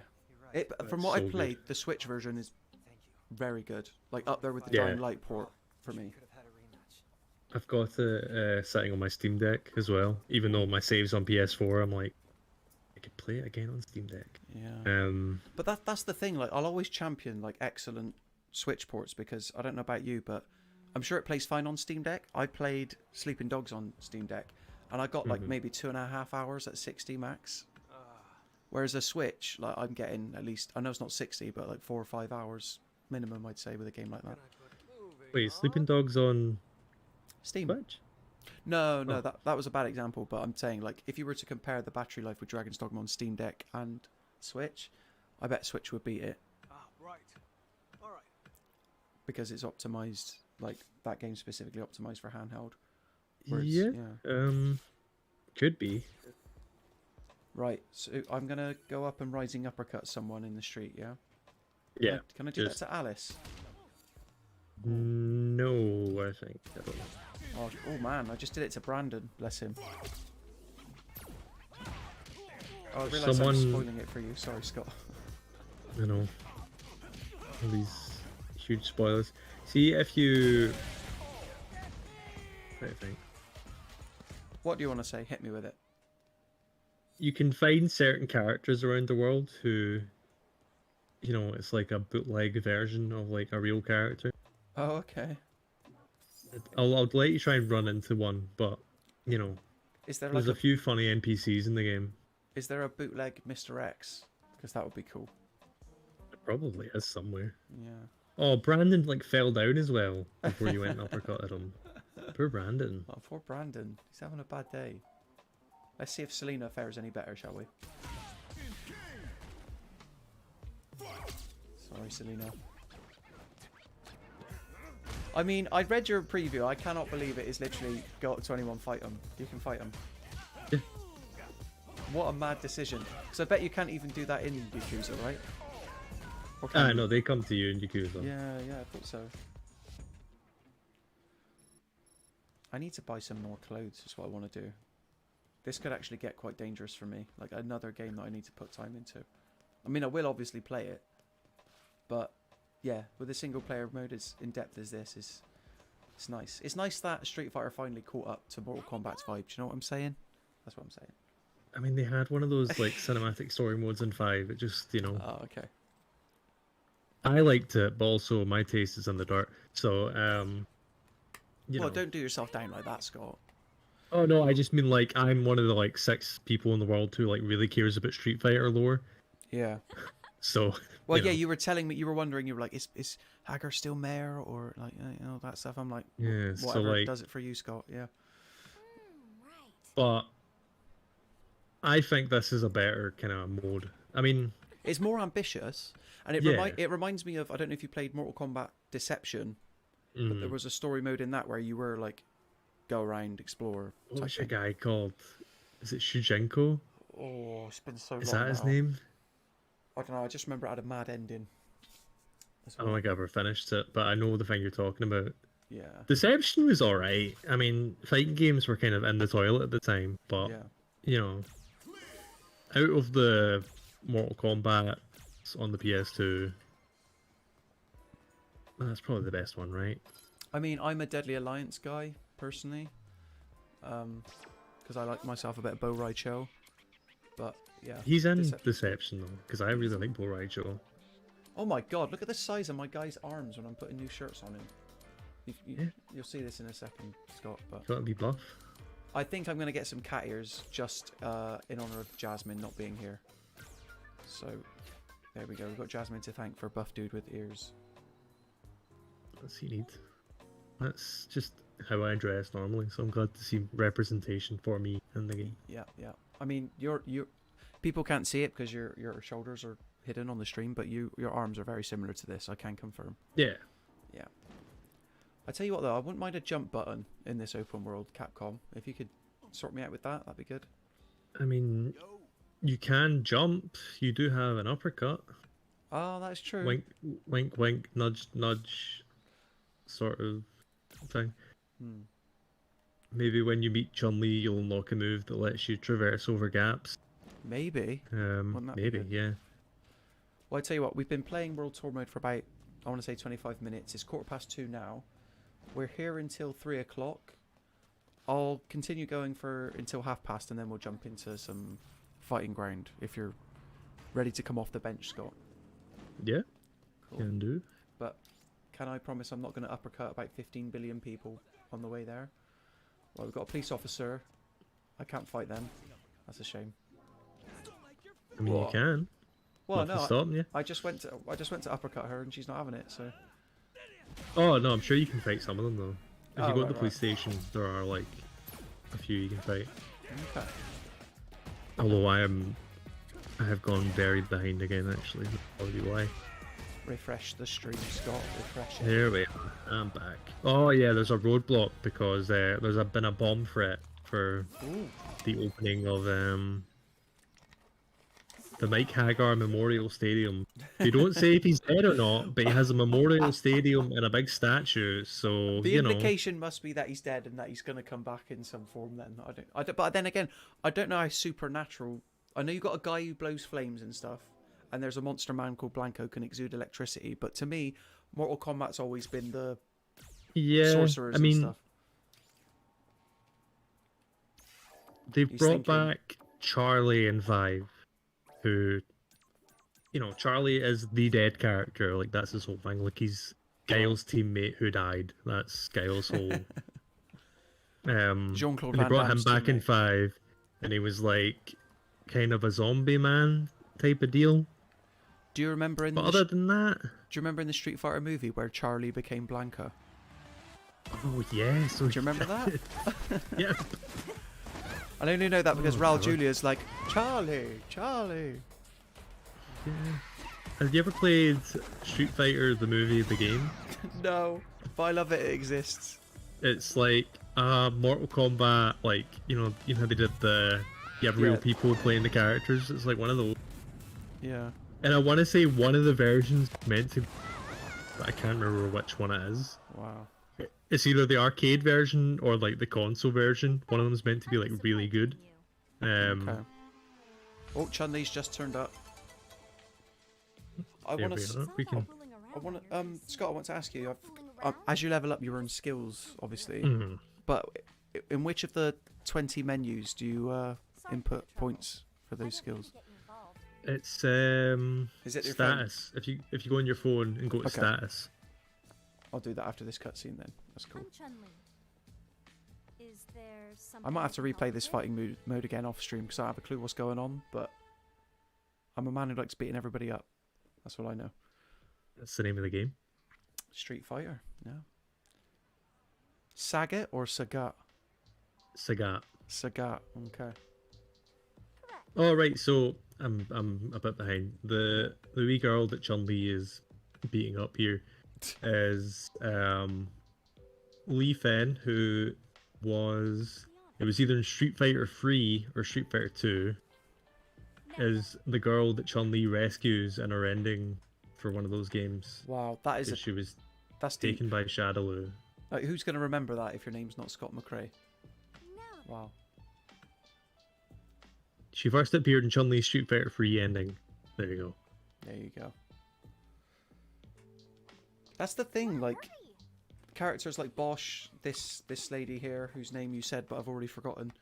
You're right. from That's what I so good. played, the Switch version is Thank you. very good. Like up there with the Yeah. Dying Light port for me. Could have had a rematch. I've got it sitting on my Steam Deck as well. Even though my save's on PS4, I'm like, I could play it again on Steam Deck. Yeah. Um, But that's the thing. Like I'll always champion like excellent Switch ports because I don't know about you, but I'm sure it plays fine on Steam Deck. I played Sleeping Dogs on Steam Deck, and I got like Mhm. maybe 2.5 hours at 60 max. Ah, Whereas a Switch, like I'm getting at least, I know it's not 60, but like 4 or 5 hours minimum, I'd say, with a game like that. moving wait, on. Sleeping Dogs on Steam. Switch? No, Oh. that was a bad example, but I'm saying like if you were to compare the battery life with Dragon's Dogma on Steam Deck and Switch, I bet Switch would beat it Ah, right. All right. because it's optimized, like that game specifically optimized for handheld. Whereas- Yeah. yeah. Could be. Right, so I'm gonna go up and rising uppercut someone in the street, yeah? Yeah. Can I do just- that to Alice? No, I think. I don't know. Oh man, I just did it to Brandon, bless him. Oh, I realise Someone- I'm spoiling it for you, sorry Scott. I know. All these huge spoilers. See if you. I think What do you want to say? Hit me with it. you can find certain characters around the world who, you know, it's like a bootleg version of like a real character. Oh, okay. I'll let you try and run into one, but you know, Is there there's like a few funny NPCs in the game. is there a bootleg Mr. X? Because that would be cool. It probably is somewhere. Yeah. Oh, Brandon like fell down as well before you went and uppercut at him. Poor Brandon. Oh, poor Brandon. He's having a bad day. Let's see if Selena fares any better, shall we? Sorry, Selena. I mean, I read your preview. I cannot believe it is literally go up to anyone, fight them. You can fight them. Yeah. What a mad decision. Because I bet you can't even do that in Yakuza, right? Or Ah, you? no, they come to you in Yakuza. Yeah, I thought so. I need to buy some more clothes, is what I want to do. This could actually get quite dangerous for me. Like another game that I need to put time into. I mean, I will obviously play it. But, yeah, with a single player mode as in-depth as this, it's nice. It's nice that Street Fighter finally caught up to Mortal Kombat's vibe. Do you know what I'm saying? That's what I'm saying. I mean, they had one of those like cinematic story modes in 5. It just, you know, Oh, okay. I liked it, but also my taste is in the dirt. So, you Well, know. don't do yourself down like that, Scott. Oh no, I just mean like I'm one of the like 6 people in the world who like really cares about Street Fighter lore. Yeah. So, Well, you yeah, know. you were telling me, you were wondering, you were like, is Hager still mayor or like, you know, that stuff. I'm like, Yeah, so whatever like, does it for you, Scott. Yeah. but I think this is a better kind of mode. I mean, It's more ambitious, and Yeah. it reminds me of, I don't know if you played Mortal Kombat Deception, but there mm, was a story mode in that where you were like, go around, explore. what type was your thing. guy called? Is it Shujinko? Oh, it's been so Is long that his now. name? I don't know. I just remember it had a mad ending. as I don't well. think I ever finished it, but I know the thing you're talking about. Yeah. Deception was alright. I mean, fighting games were kind of in the toilet at the time, but Yeah. you know, out of the Mortal Kombat on the PS2, that's probably the best one, right? I mean, I'm a Deadly Alliance guy personally, because I like myself a bit of Bo Raicho. But yeah. He's in Decep- Deception though, because I really like Bo Raicho. Oh my god! Look at the size of my guy's arms when I'm putting new shirts on him. Yeah. You'll see this in a second, Scott. But Got to be buff. I think I'm gonna get some cat ears just in honor of Jasmine not being here. So there we go. We've got Jasmine to thank for buff dude with ears. That's you need. That's just how I dress normally, so I'm glad to see representation for me in the game. Yeah, yeah. I mean, you're people can't see it because your shoulders are hidden on the stream, but your arms are very similar to this. I can confirm. Yeah. Yeah. I tell you what though, I wouldn't mind a jump button in this open world, Capcom. If you could sort me out with that, that'd be good. I mean, You can jump. You do have an uppercut. Oh, that's true. Wink, wink, wink, nudge, nudge, sort of thing. Hmm. Maybe when you meet Chun-Li, you'll unlock a move that lets you traverse over gaps. Maybe. Wouldn't that be Maybe, good? yeah. Well, I tell you what, we've been playing World Tour mode for about, I want to say 25 minutes. It's 2:15 now. We're here until 3 o'clock. I'll continue going for until past, and then we'll jump into some fighting ground if you're ready to come off the bench, Scott. Yeah, Cool. can do. But can I promise I'm not going to uppercut about 15 billion people on the way there? Well, we've got a police officer. I can't fight them. That's a shame. I mean, What? you can. Well, Nothing's no, stopping you. I just went to uppercut her, and she's not having it. So Oh, no, I'm sure you can fight some of them, though. If Oh, you go to right, the police right. station, there are, like, a few you can fight. okay. Although I have gone buried behind again, actually. That's probably why. Refresh the stream, Scott. Refresh it. There we are. I'm back. Oh, yeah, there's a roadblock because there's been a bomb threat for Ooh. the opening of the Mike Hagar Memorial Stadium. They don't say if he's dead or not, but he has a memorial stadium and a big statue, so, The you know. implication must be that he's dead and that he's going to come back in some form. Then I don't. But then again, I don't know how supernatural. I know you got a guy who blows flames and stuff, and there's a monster man called Blanco can exude electricity. But to me, Mortal Kombat's always been the Yeah, sorcerers I mean, and stuff. they've He's brought thinking- back Charlie and Vive, who, you know, Charlie is the dead character. Like, that's his whole thing. Like, he's Guile's teammate who died. That's Guile's whole. Jean-Claude and they Van brought him Damme's back in teammate. 5, and he was like kind of a zombie man type of deal. Do you remember in But the other than that, Do you remember in the Street Fighter movie where Charlie became Blanca? oh yeah, so Do you remember that? yeah. I only know that because Oh, Raul God. Julia's like Charlie, Charlie. Yeah. Have you ever played Street Fighter the movie, the game? No, but I love it. It exists. It's like Mortal Kombat, like you know how they did you have real Yeah. people playing the characters. It's like one of those, Yeah. and I want to say one of the versions meant to, but I can't remember which one it is. Wow. It's either the arcade version or like the console version. One of them is meant to be like really good. Okay. Oh, Chun-Li's just turned up. I There want we to. are. We can. I want to. Scott, I want to ask you. As you level up, you earn skills, obviously. Mhm. But in which of the 20 menus do you input points for those skills? It's Is it your phone? status. If you go on your phone and go to Okay. status. I'll do that after this cutscene then. That's cool. I'm Chun-Li. Is there I might have to something I can replay help this with? fighting mode again off stream because I don't have a clue what's going on. But I'm a man who likes beating everybody up. That's all I know. That's the name of the game. Street Fighter. Yeah. Sagat or Sagat? Sagat. Sagat. Okay. Oh right, so I'm a bit behind. The wee girl that Chun-Li is beating up here is Lee Fen, who was either in Street Fighter 3 or Street Fighter 2. Is the girl that Chun-Li rescues in her ending for one of those games. Wow, that is Because she was that's deep. taken by Shadaloo. Like, who's going to remember that if your name's not Scott McCrae? Wow. She first appeared in Chun-Li's Street Fighter 3 ending. There you go. There you go. That's the thing, like characters like Bosch, this lady here whose name you said but I've already forgotten.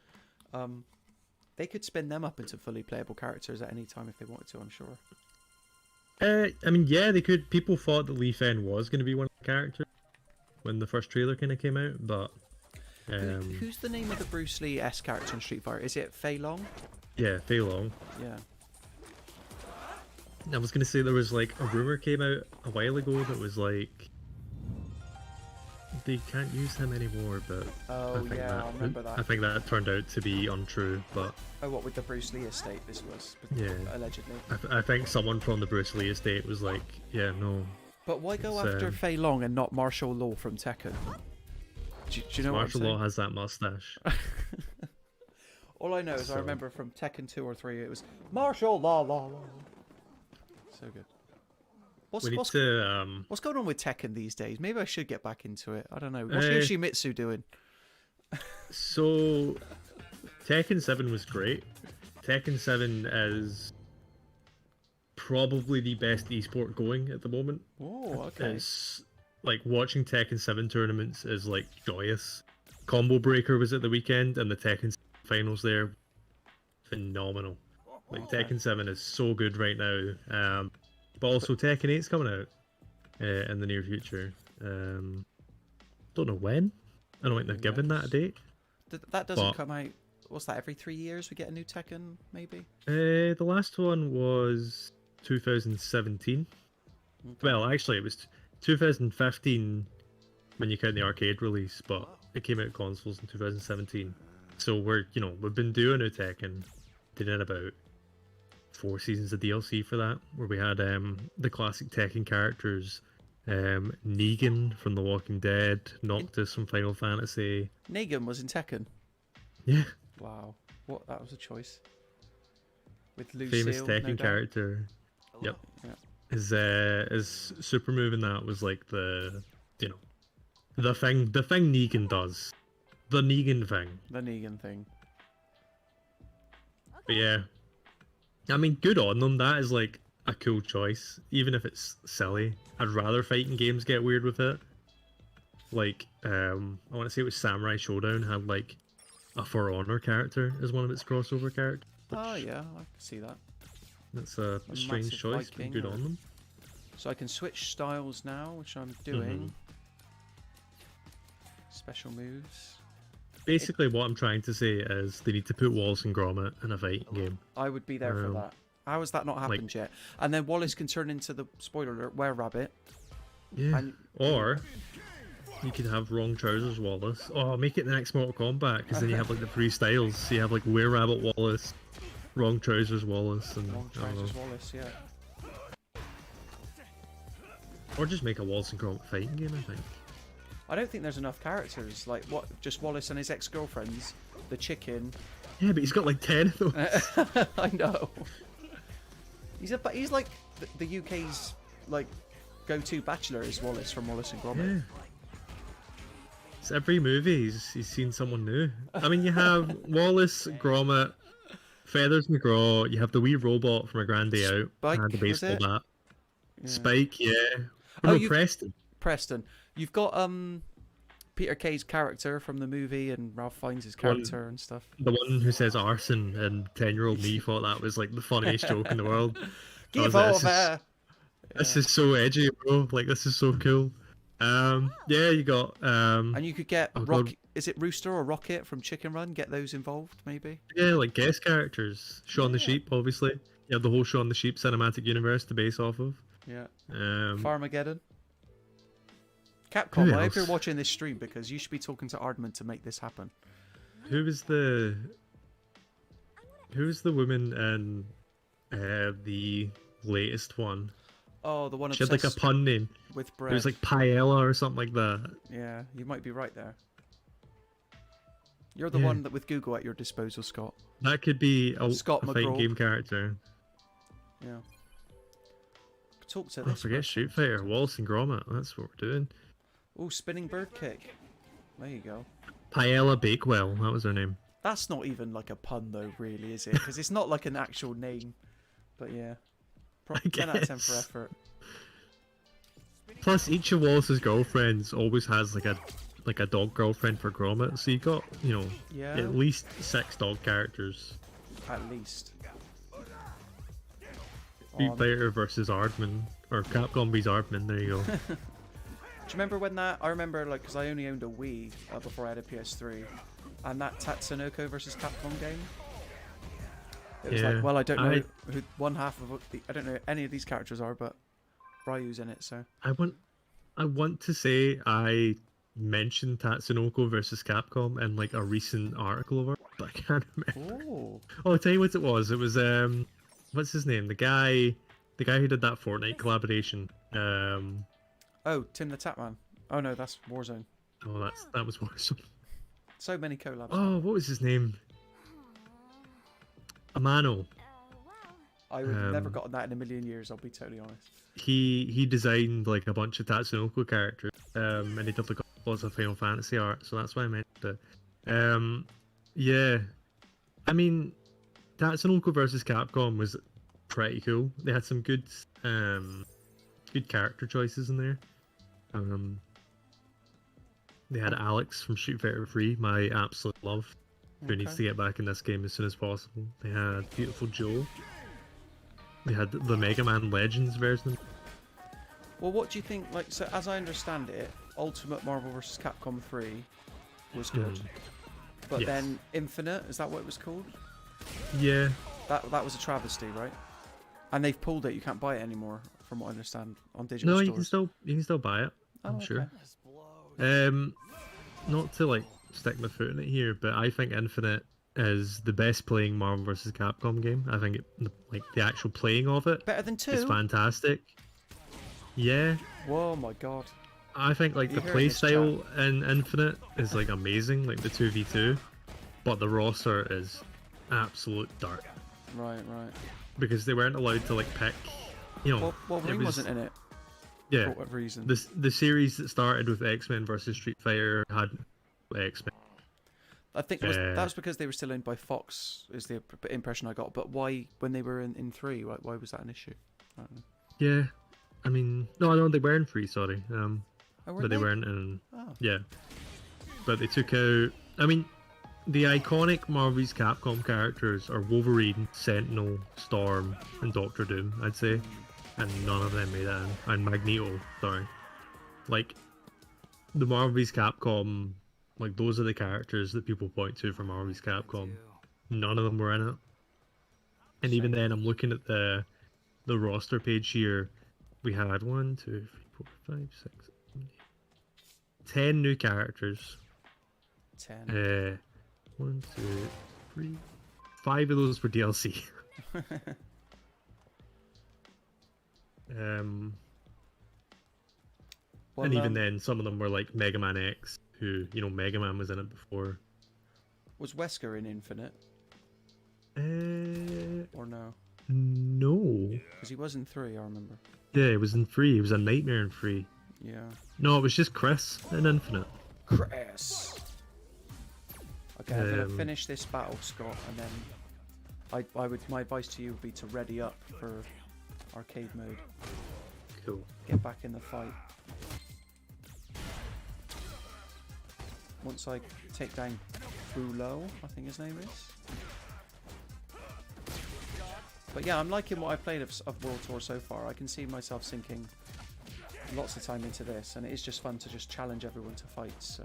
They could spin them up into fully playable characters at any time if they wanted to, I'm sure. I mean, yeah, they could. People thought that Lee Fen was going to be one of the characters when the first trailer kind of came out, but Who's the name of the Bruce Lee-esque character in Street Fighter? Is it Fei Long? yeah, Fei Long. Yeah. I was going to say there was like a rumor came out a while ago that was like they can't use him anymore, but Oh, I think yeah, I remember that. I think that turned out to be untrue, but Oh, what, with the Bruce Lee estate this was? Yeah. Allegedly. I think someone from the Bruce Lee estate was like, yeah, no, But why go It's, after Fei Long and not Martial Law from Tekken? Do you know Martial what I'm Law saying? has that mustache. All I know is I So- remember from Tekken 2 or 3, it was martial law. So good. We need to What's going on with Tekken these days? Maybe I should get back into it. I don't know. What's Uh, Yoshimitsu doing? so Tekken 7 was great. Tekken 7 is probably the best esport going at the moment. Oh, okay. It's like watching Tekken 7 tournaments is like joyous. Combo Breaker was at the weekend and the Tekken finals there, phenomenal. Like Tekken 7 is so good right now. But also Tekken 8's coming out in the near future. Don't know when. I don't think they've given that a date. That doesn't But- come out. What's that? Every 3 years we get a new Tekken, maybe? The last one was 2017. Okay. Well, actually, it was 2015 when you count the arcade release, but it came out consoles in 2017. So we've been doing a Tekken, did in about 4 seasons of DLC for that, where we had the classic Tekken characters, Negan from The Walking Dead, Noctis from Final Fantasy. Negan was in Tekken. Yeah, Wow. What? That was a choice. With Lucille, famous no Tekken doubt. character. Yep. Yeah. His super move in that was like the thing Negan does. The Negan thing. The Negan thing. But yeah. I mean, good on them. That is like a cool choice. Even if it's silly. I'd rather fighting games get weird with it. Like, I want to say it was Samurai Showdown had like a For Honor character as one of its crossover characters. Oh yeah, I can see that. That's a strange massive choice, but Viking good or- on them. So I can switch styles now, which I'm doing. Special moves. Basically, what I'm trying to say is they need to put Wallace and Gromit in a fighting game. I would be there for Um, that. How has that not happened yet? And then Wallace can turn into the spoiler alert, Were-Rabbit. Yeah. And Or you could have Wrong Trousers Wallace. Oh, make it the next Mortal Kombat, because then you have like the 3 styles. So you have like Were-Rabbit Wallace, Wrong Trousers Wallace, and Long I don't know. Trousers Wallace, yeah. Or just make a Wallace and Gromit fighting game, I think. I don't think there's enough characters. Like, what? Just Wallace and his ex-girlfriends, the chicken. Yeah, but he's got like 10 of those. I know. He's like the UK's like go-to bachelor is Wallace from Wallace and Gromit. Yeah. It's every movie he's seen someone new. I mean, you have Wallace, Gromit, Feathers McGraw, you have the wee robot from A Grand Day Out. Spike, and the was baseball it? bat. Yeah. Spike, yeah. Oh, No, you- Preston. Preston. You've got Peter Kay's character from the movie and Ralph Fiennes' One- character and stuff. The one who says arson, and 10-year-old me thought that was like the funniest joke in the world. I was Give like, over. This is so edgy, bro. Like, this is so cool. Yeah, you got And you could get Oh, God. Is it Rooster or Rocket from Chicken Run? Get those involved, maybe. yeah, like guest characters. Shaun the Sheep, obviously. You have the whole Shaun the Sheep cinematic universe to base off of. Yeah. Um, Farmageddon. Capcom, Who I hope you're else? watching this stream because you should be talking to Ardman to make this happen. who was the woman in the latest one? Oh, the one She had like a obsessed pun name. with It bread. was like Paella or something like that. Yeah, you might be right there. You're the Yeah. one that with Google at your disposal, Scott. That could be a Scott fighting McCrae. game character. Yeah. Talk to Oh, this. forget Street Fighter, Wallace and Gromit. That's what we're doing. Oh, spinning bird kick. There you go. Paella Bakewell, that was her name. That's not even like a pun though, really, is it? Because it's not like an actual name. But yeah. 10 out of 10 for guess. effort. Plus, each of Wallace's girlfriends always has like a dog girlfriend for Gromit, so you got Yeah. at least 6 dog characters. At least. Street Um, Fighter versus Aardman, or Capcom vs Aardman. There you go. Do you remember when that? I remember like because I only owned a Wii before I had a PS3, and that Tatsunoko versus Capcom game. It was Yeah, like, well, I don't know who one half of I don't know any of these characters are, but Ryu's in it, so I want to say I mentioned Tatsunoko versus Capcom in like a recent article of it, but I can't remember. oh, Oh, I'll tell you what it was. It was what's his name? The guy who did that Fortnite collaboration. oh, Tim the Tatman. Oh no, that's Warzone. Oh, that was Warzone. So many collabs. Oh, what was his name? Amano. Wow. I would have never Um, gotten that in a million years. I'll be totally honest. he designed like a bunch of Tatsunoko characters, and he did like lots of Final Fantasy art, so that's why I meant it. Yeah, I mean, Tatsunoko versus Capcom was pretty cool. They had some good character choices in there. Um, they had Alex from Street Fighter 3, my absolute love, who needs to Okay. get back in this game as soon as possible. They had Beautiful Joe. They had the Mega Man Legends version. Well, what do you think? Like, so as I understand it, Ultimate Marvel vs. Capcom 3 was good, but Yes. then Infinite, is that what it was called? Yeah, That was a travesty, right? And they've pulled it. You can't buy it anymore, from what I understand, on digital no, stores. you can still buy it. I'm Oh, sure. okay. This blows. Not to like stick my foot in it here, but I think Infinite is the best playing Marvel vs. Capcom game. I think like the actual playing of it Better than is 2? fantastic. Yeah, Whoa, my god. I think like You the heard play this, style in Infinite is like amazing, like the 2v2, but the roster is absolute dirt Right, right. because they weren't allowed to like pick. You know, Well, Wolverine was- wasn't in it, yeah. for whatever reason. The series that started with X-Men versus Street Fighter had X-Men. I think that was because they were still owned by Fox, is the impression I got. But why, when they were in 3, why was that an issue? I don't know. Yeah, I mean, no, they weren't free. Sorry, Oh, but they weren't in. Oh. Yeah, but they took out. I mean, the iconic Marvel vs. Capcom characters are Wolverine, Sentinel, Storm, and Doctor Doom. I'd say, and none of them made it in. And Magneto. Sorry, like the Marvel vs. Capcom. Like those are the characters that people point to for Marvel vs. Capcom. None of them were in it. And even then, I'm looking at the roster page here. We had 1, 2, 3, 4, 5, 6, 7, 8, 10 new characters. 10. 1, 2, 3, 5 of those were DLC. Well, And even then, some of them were like Mega Man X, who, you know, Mega Man was in it before. was Wesker in Infinite or no? No. Because he was in 3, I remember. Yeah, it was in 3. It was a Nightmare in 3. Yeah. No, it was just Chris in Infinite. Chris. Okay, I'm gonna Um, finish this battle, Scott, and then my advice to you would be to ready up for arcade mode. Cool. Get back in the fight. Once I take down Bulo, I think his name is. But yeah, I'm liking what I've played of World Tour so far. I can see myself sinking lots of time into this, and it is just fun to just challenge everyone to fights. So,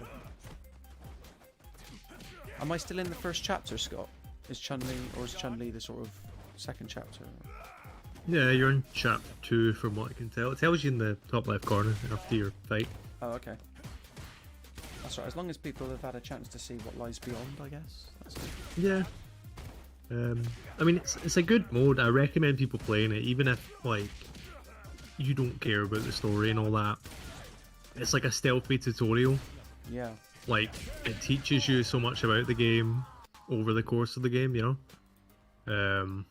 am I still in the first chapter, Scott? Is Chun-Li the sort of second chapter? Yeah, you're in chapter 2 from what I can tell. It tells you in the top left corner after your fight. Oh, okay. That's right. As long as people have had a chance to see what lies beyond, I guess. That's it. Yeah. I mean, it's a good mode. I recommend people playing it, even if like you don't care about the story and all that. It's like a stealthy tutorial. Yeah. Like it teaches you so much about the game over the course of the game, you know.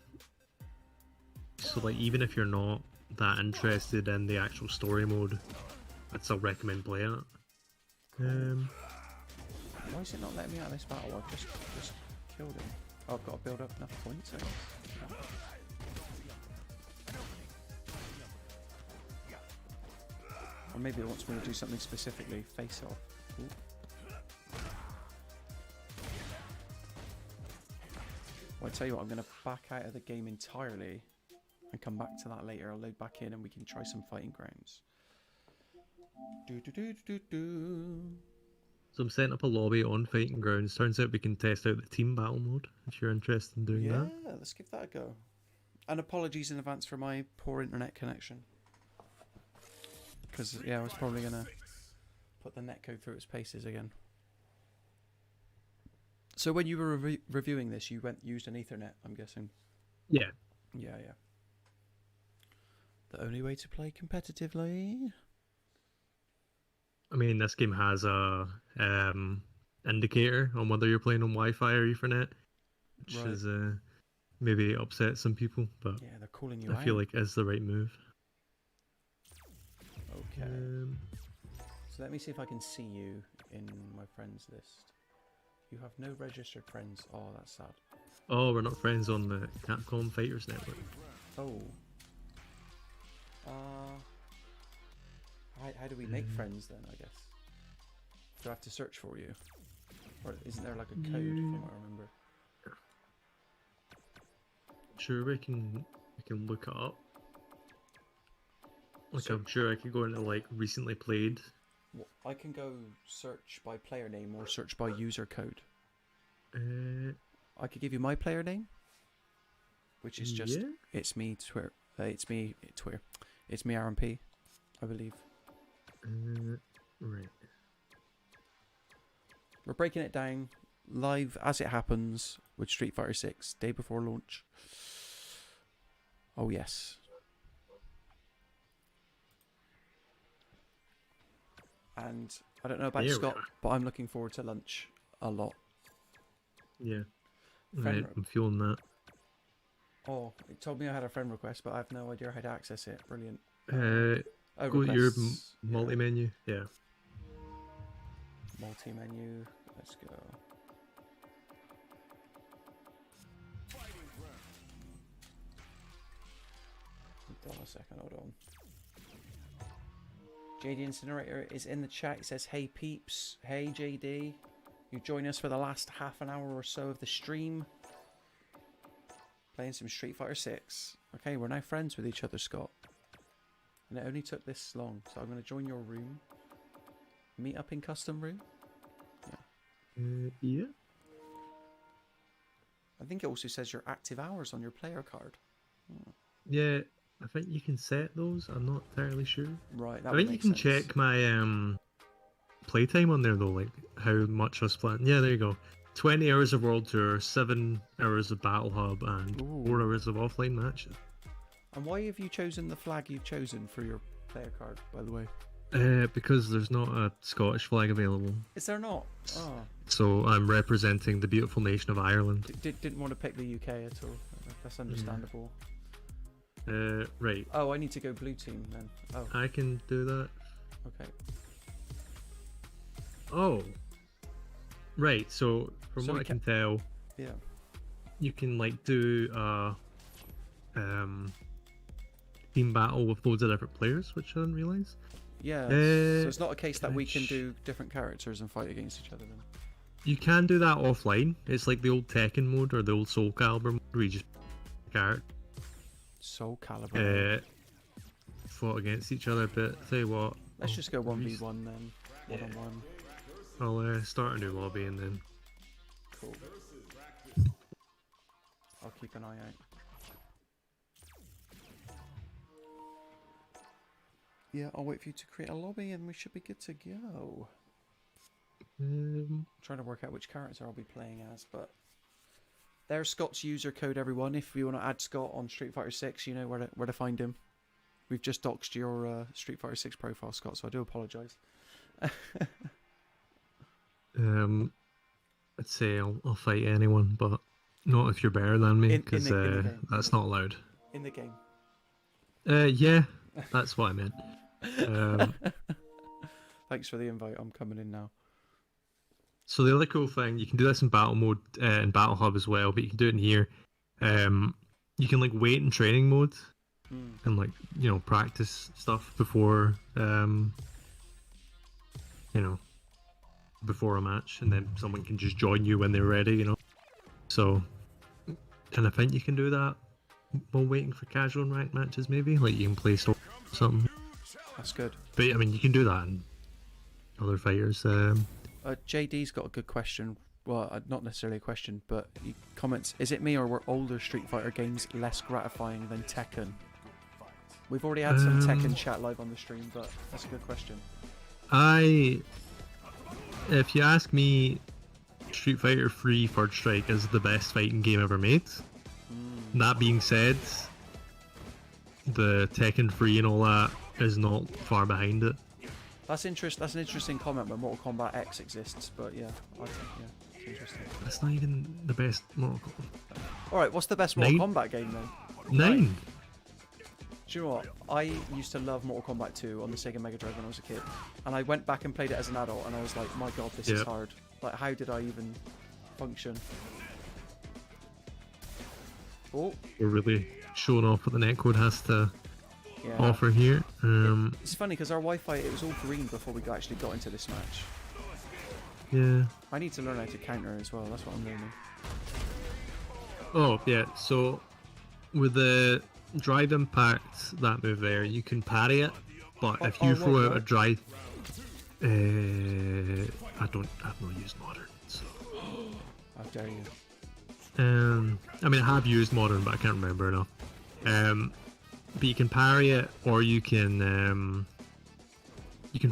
So like even if you're not that interested in the actual story mode, I'd still recommend playing it. Why is it not letting me out of this battle? I've just killed him. Oh, I've got to build up enough points, I guess. Or maybe it wants me to do something specifically. Face off. Ooh. Well, I tell you what, I'm going to back out of the game entirely and come back to that later. I'll load back in and we can try some fighting grounds. Do do do do do. So I'm setting up a lobby on Fighting Grounds. Turns out we can test out the team battle mode if you're interested in doing Yeah, that. let's give that a go. And apologies in advance for my poor internet connection. Because, yeah, I was probably going to put the netcode through its paces again. So when you were reviewing this, you used an Ethernet, I'm guessing? Yeah. Yeah. The only way to play competitively? I mean, this game has a indicator on whether you're playing on Wi-Fi or Ethernet, which Right. is maybe upset some people, but Yeah, they're calling you I out. feel like it's the right move. Okay. So let me see if I can see you in my friends list. You have no registered friends. Oh, that's sad. Oh, we're not friends on the Capcom Fighters Network. Oh. How do we make friends then, I guess? Do I have to search for you? Or isn't there like a code from what I remember? Sure, we can look it up. Like, I'm sure I could go into like recently played. Well, I can go search by player name or search by user code. I could give you my player name, which is just yeah? it's me Twitter. It's me Twitter. It's me RMP, I believe. Right. We're breaking it down live as it happens with Street Fighter 6 day before launch. Oh yes. And I don't know about Here we Scott, are. but I'm looking forward to lunch a lot. Yeah. Friend Right, I'm feeling that. Oh, it told me I had a friend request, but I have no idea how to access it. Brilliant. Go to your requests, yeah. multi-menu. Yeah. Multi-menu. Let's go. Hold on a second, hold on. JD Incinerator is in the chat. It says, hey peeps. Hey JD. You join us for the last half an hour or so of the stream. Playing some Street Fighter 6. Okay, we're now friends with each other, Scott. And it only took this long, so I'm going to join your room. Meet up in custom room. Yeah. I think it also says your active hours on your player card. Yeah, I think you can set those. I'm not entirely sure. Right, that I would think you make can sense. check my playtime on there though, like how much I was playing. Yeah, there you go. 20 hours of World Tour, 7 hours of Battle Hub, and Ooh. 4 hours of offline matches. And why have you chosen the flag you've chosen for your player card, by the way? Because there's not a Scottish flag available. Is there not? Oh, So I'm representing the beautiful nation of Ireland. didn't want to pick the UK at all. That's understandable. Right. Oh, I need to go blue team then. Oh, I can do that. okay. Oh. Right, so from So what we I can tell, Yeah. you can like do team battle with loads of different players, which I didn't realise. Yeah. Uh, so it's not a case that we can sh- do different characters and fight against each other then. You can do that offline. It's like the old Tekken mode or the old Soul Calibur mode where you just character Soul Calibur. fought against each other. But tell you what, Let's just go 1v1 then. Yeah. 1-on-1. I'll start a new lobby and then Cool. I'll keep an eye out. Yeah, I'll wait for you to create a lobby and we should be good to go. I'm trying to work out which character I'll be playing as, but there's Scott's user code, everyone. If you want to add Scott on Street Fighter 6, you know where to find him. We've just doxed your Street Fighter 6 profile, Scott, so I do apologise. I'd say I'll fight anyone, but not if you're better than me, In because the game. that's not allowed. In the game. Yeah, that's what I meant. Thanks for the invite. I'm coming in now. So the other cool thing, you can do this in battle mode in Battle Hub as well, but you can do it in here. You can like wait in training mode and like practice stuff before before a match, and then someone can just join you when they're ready. So, and I think you can do that while waiting for casual and ranked matches. Maybe like you can play something. That's good. But I mean, you can do that in other fighters. JD's got a good question. Well, not necessarily a question, but he comments, is it me or were older Street Fighter games less gratifying than Tekken? We've already had some Tekken chat live on the stream, but that's a good question. If you ask me, Street Fighter 3 Third Strike is the best fighting game ever made. That being said, the Tekken 3 and all that is not far behind it. That's an interesting comment when Mortal Kombat X exists, but yeah, I think, yeah. Interesting. That's not even the best Mortal Kombat. All right, what's the best Mortal 9? Kombat game then? 9. Do you know what? I used to love Mortal Kombat 2 on the Sega Mega Drive when I was a kid, and I went back and played it as an adult, and I was like, my god, this is hard. Like, how did I even function? Oh, We're really showing off what the netcode has to yeah. offer here. It's funny because our Wi-Fi, it was all green before we actually got into this match. Yeah. I need to learn how to counter as well. That's what I'm learning. Oh, yeah. So, with the drive impact, that move there, you can parry it, but if you throw out a drive... I've not used Modern, so... How dare you. I mean, I have used Modern, but I can't remember enough. But you can parry it, or you can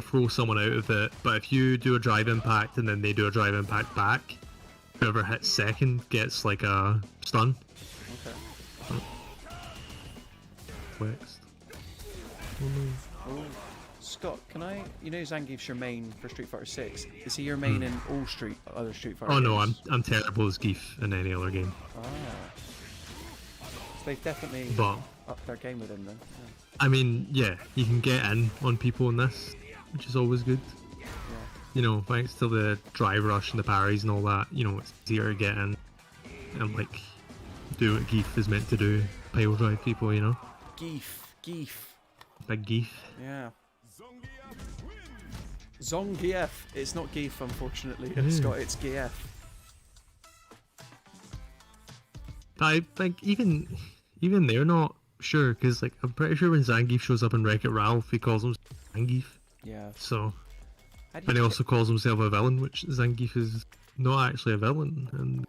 throw someone out of it. But if you do a drive impact and then they do a drive impact back, whoever hits second gets like a stun. Okay. Next. Oh. Scott, can I... You know Zangief's your main for Street Fighter 6. Is he your main in all other Street Fighter Oh games? no, I'm terrible as Geef in any other game. Ah. So they've definitely But upped their game with him then. Yeah. I mean, yeah, you can get in on people in this, which is always good. Yeah. You know, thanks to the drive rush and the parries and all that, you know, it's easier to get in and like do what Geef is meant to do, pile drive people, you know. Geef. Big Geef. Yeah. Zangief. It's not Geef, unfortunately, Yeah. Scott. It's Gief. I think even they're not sure, because like I'm pretty sure when Zangief shows up in Wreck-It Ralph, he calls him Zangief. Yeah. So, How do and he you also calls himself a villain, which Zangief is not actually a villain, and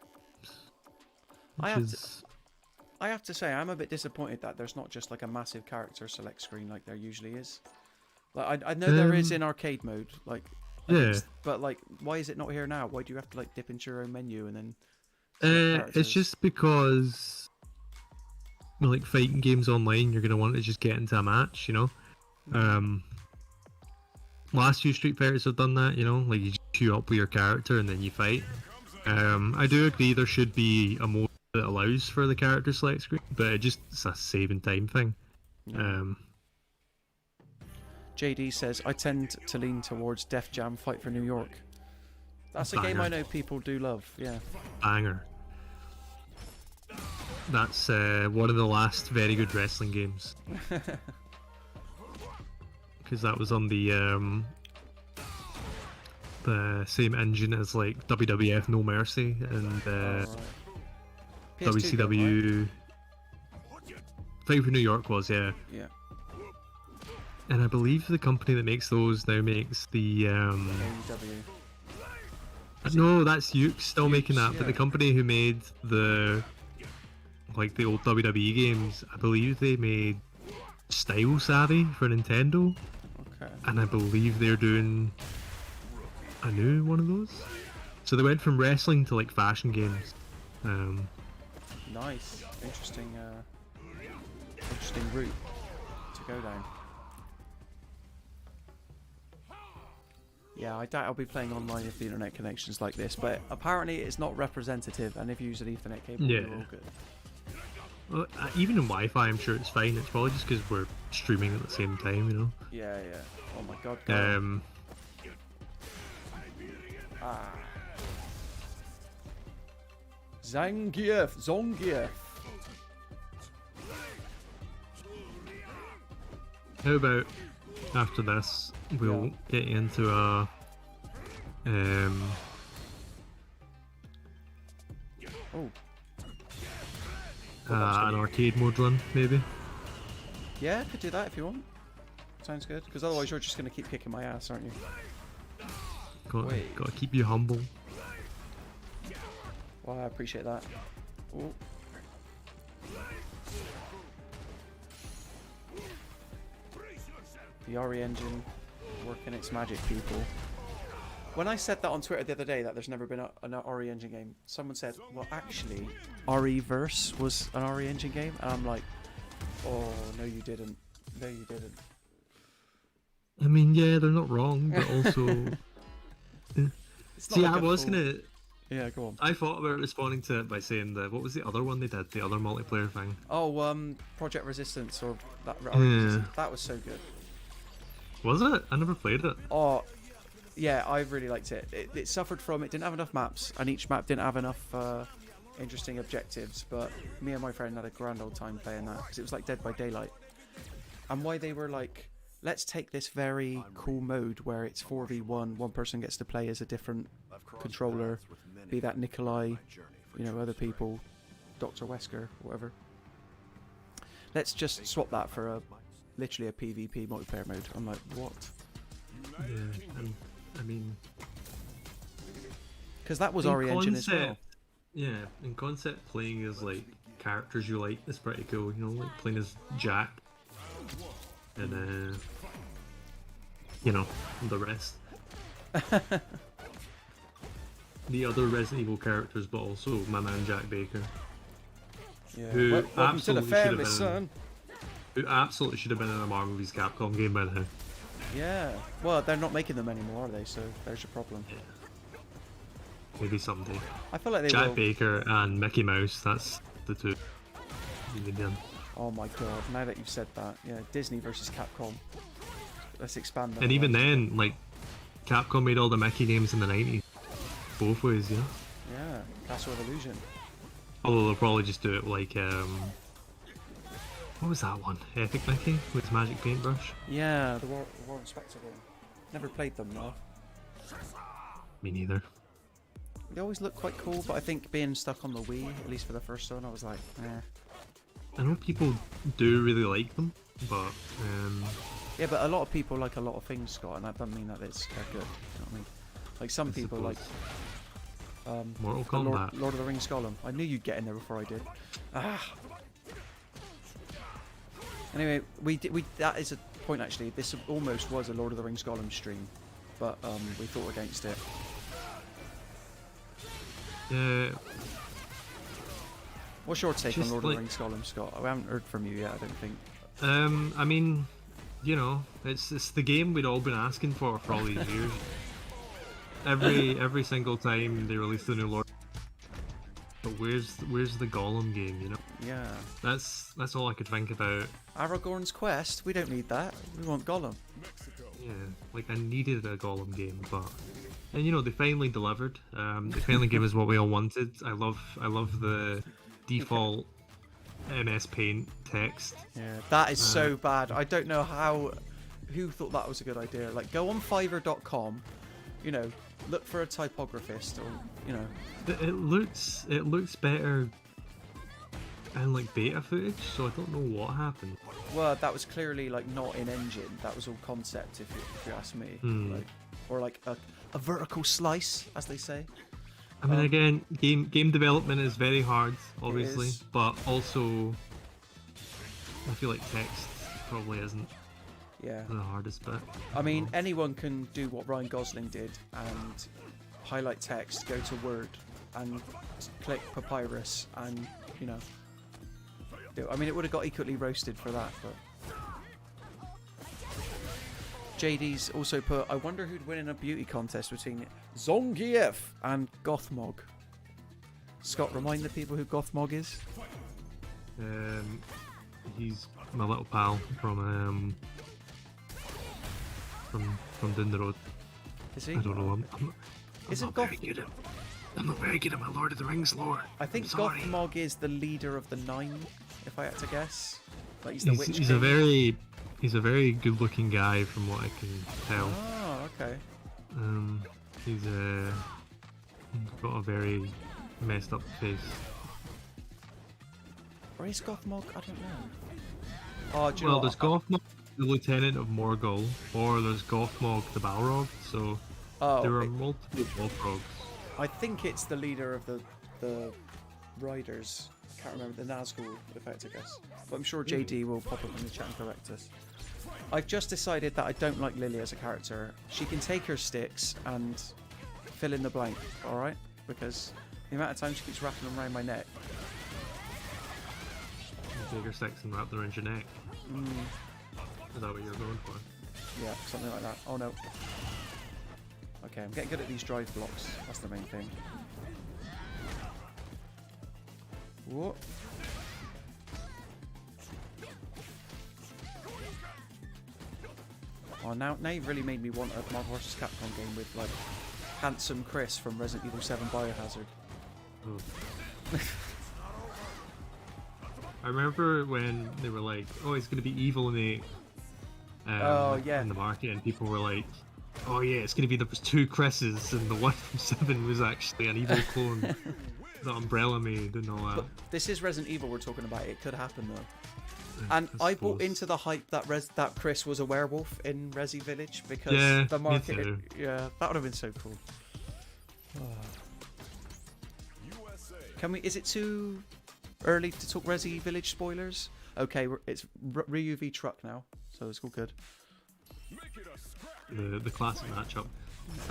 I have to say, I'm a bit disappointed that there's not just like a massive character select screen like there usually is. Like I know there is in arcade mode, like yeah. but like, why is it not here now? Why do you have to like dip into your own menu and then? It's just because, well, like fighting games online, you're gonna want to just get into a match, you know. Last few Street Fighters have done that, you know, like you just queue up with your character and then you fight. I do agree there should be a mode that allows for the character select screen, but it's a saving time thing. JD says, I tend to lean towards Def Jam Fight for New York. That's a game I know people do love, yeah. Banger. That's one of the last very good wrestling games. Because that was on the same engine as like WWF No Mercy and WCW. Fight for New York was, yeah. Yeah. And I believe the company that makes those now makes the AEW. no, that's Uke still making that, yeah. but the company who made the old WWE games, I believe they made Style Savvy for Nintendo. Okay. And I believe they're doing a new one of those. So they went from wrestling to like fashion games. Nice. Interesting route to go down. Yeah, I doubt I'll be playing online if the internet connection's like this, but apparently it's not representative, and if you use an Ethernet cable, Yeah. you're all good. Well, even in Wi-Fi, I'm sure it's fine. It's probably just because we're streaming at the same time, you know. Yeah. Oh my god. God. Zangief. How about after this, we'll get into a an arcade mode run, maybe. Yeah, could do that if you want. Sounds good. Because otherwise you're just going to keep kicking my ass, aren't you? Gotta keep you humble. Well, I appreciate that. Ooh. The RE engine working its magic, people. When I said that on Twitter the other day, that there's never been an RE engine game, someone said, well, actually, RE-verse was an RE engine game. And I'm like, oh, no, you didn't. No, you didn't. I mean, yeah, they're not wrong, but also... It's not like I a was full- gonna Yeah, go on. I thought about responding to it by saying what was the other one they did? The other multiplayer thing. Oh, Project Resistance or that. Yeah. That was so good. Was it? I never played it. Oh, yeah, I really liked it. It suffered from it didn't have enough maps, and each map didn't have enough interesting objectives. But me and my friend had a grand old time playing that because it was like Dead by Daylight. And why they were like, let's take this very cool mode where it's 4v1, one person gets to play as a different controller, be that Nikolai, you know, other people, Dr. Wesker, whatever. Let's just swap that for literally a PvP multiplayer mode. I'm like, what? Yeah, and I mean, because that was in RE Engine as well. Yeah, in concept, playing as like characters you like is pretty cool. You know, like playing as Jack and you know, the rest. The other Resident Evil characters, but also my man Jack Baker. Yeah. Who Welcome to the absolutely should have family, been son. Who absolutely should have been in a Marvel vs. Capcom game by now. Yeah. Well, they're not making them anymore, are they? So there's your problem. Yeah. Maybe someday. I feel like they Jack will. Baker and Mickey Mouse, that's the two. You need them. Oh my god! Now that you've said that, yeah, Disney versus Capcom. Let's expand that. And even then, like, Capcom made all the Mickey games in the 90s. Both ways, yeah. Yeah, Castle of Illusion. Although they'll probably just do it like, what was that one? Epic Mickey with Magic Paintbrush? Yeah, the War Inspector one. Never played them though. Me neither. They always look quite cool, but I think being stuck on the Wii, at least for the first one, I was like, eh. I know people do really like them, but Yeah, but a lot of people like a lot of things, Scott, and that doesn't mean that they're good. You know what I mean? Like some people like Mortal the Kombat. Lord of the Rings Gollum. I knew you'd get in there before I did. Ah. Anyway, we that is a point actually. This almost was a Lord of the Rings Gollum stream, but we fought against it. Yeah, What's your take on Just Lord like- of the Rings Gollum, Scott? I haven't heard from you yet. I don't think. I mean, you know, it's the game we'd all been asking for all these years. Every single time they release the new Lord. But where's the Gollum game? You know, Yeah. that's all I could think about. Aragorn's Quest. We don't need that. We want Gollum. Yeah, like I needed a Gollum game, and you know they finally delivered. They finally gave us what we all wanted. I love the default MS Paint text. Yeah, that is so bad. I don't know who thought that was a good idea. Like, go on Fiverr.com, you know, look for a typographist, or you know. It looks better in like beta footage, so I don't know what happened. Well, that was clearly like not in engine. That was all concept, if you ask me. Like, or like a vertical slice, as they say. I mean, again, game development is very hard, obviously, is. but also I feel like text probably isn't Yeah. the hardest bit. I mean, anyone can do what Ryan Gosling did and highlight text, go to Word, and click Papyrus, and you know. I mean, it would have got equally roasted for that, but. JD's also put, I wonder who'd win in a beauty contest between Zongief and Gothmog. Scott, remind the people who Gothmog is. He's my little pal from down the road. Is he? I don't know. I'm Isn't not very good at. I'm not very good at my Lord of the Rings lore. I think I'm sorry. Gothmog is the leader of the Nine, if I had to guess. Like he's the witch He's king. he's a very good-looking guy from what I can tell. Oh, okay. He's got a very messed up face. Or is Gothmog? I don't know. Oh, do you know Well, what? there's Gothmog, the Lieutenant of Morgul, or there's Gothmog, the Balrog. So there are multiple Balrogs. I think it's the leader of the Riders. Can't remember the Nazgul, if I had to guess. But I'm sure JD will pop up in the chat and correct us. I've just decided that I don't like Lily as a character. She can take her sticks and fill in the blank, alright? Because the amount of time she keeps wrapping them around my neck. Take your sticks and wrap them around your neck. Is that what you're going for? Yeah, something like that. Oh no. Okay, I'm getting good at these drive blocks. That's the main thing. What? Oh, now you've really made me want a Marvel vs. Capcom game with like handsome Chris from Resident Evil 7 Biohazard. Oh. I remember when they were like, "Oh, it's gonna be Evil in 8." Oh, yeah. In the market, and people were like, "Oh yeah, it's gonna be there was 2 Chris's, and the one from 7 was actually an evil clone that Umbrella made and all that." But this is Resident Evil we're talking about. It could happen though. I And I bought suppose. into the hype that Chris was a werewolf in Resi Village because Yeah, the me market. too. Yeah, that would have been so cool. Can we? Is it too early to talk Resi Village spoilers? Okay, it's Ryu v Truck now, so it's all good. The classic matchup.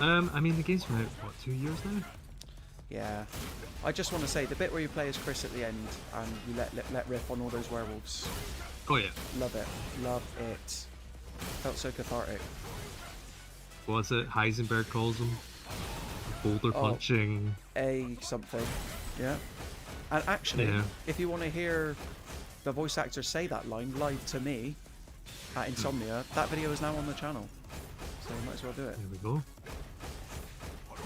I mean, the game's been out what 2 years now. Yeah, I just want to say the bit where you play as Chris at the end and you let rip on all those werewolves. Oh yeah, Love it, love it. Felt so cathartic. what's it? Heisenberg calls them boulder Oh. punching. A something, yeah. And actually, Yeah. if you want to hear the voice actor say that line live to me at Insomnia, that video is now on the channel, so you might as well do it. There we go.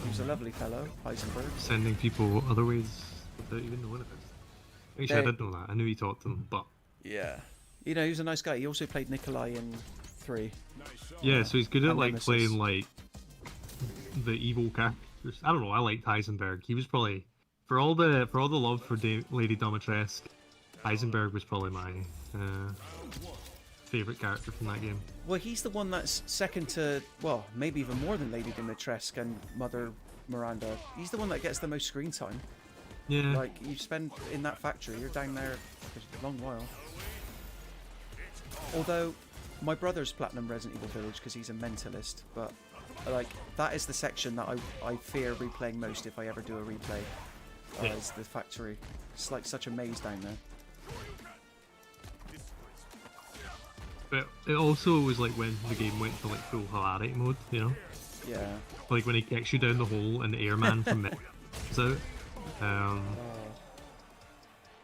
He was a lovely fellow, Heisenberg. Sending people other ways without even knowing it. Actually, I They- did know that. I knew he talked to them, but Yeah. You know, he was a nice guy. He also played Nikolai in 3. yeah. So he's good at And like Nemesis. playing like the evil characters. I don't know. I liked Heisenberg. He was probably for all the love for Lady Dimitrescu, Heisenberg was probably my favorite character from that game. Well, he's the one that's second to, well, maybe even more than Lady Dimitrescu and Mother Miranda. He's the one that gets the most screen time. Yeah. Like, you spend in that factory, you're down there for a long while. Although, my brother's platinum Resident Evil Village because he's a mentalist, but like that is the section that I fear replaying most if I ever do a replay. Yeah. Is the factory. It's like such a maze down there. But it also was like when the game went to like full hilarity mode, you know? Yeah. Like when he kicks you down the hole and the airman from mech comes out. Oh,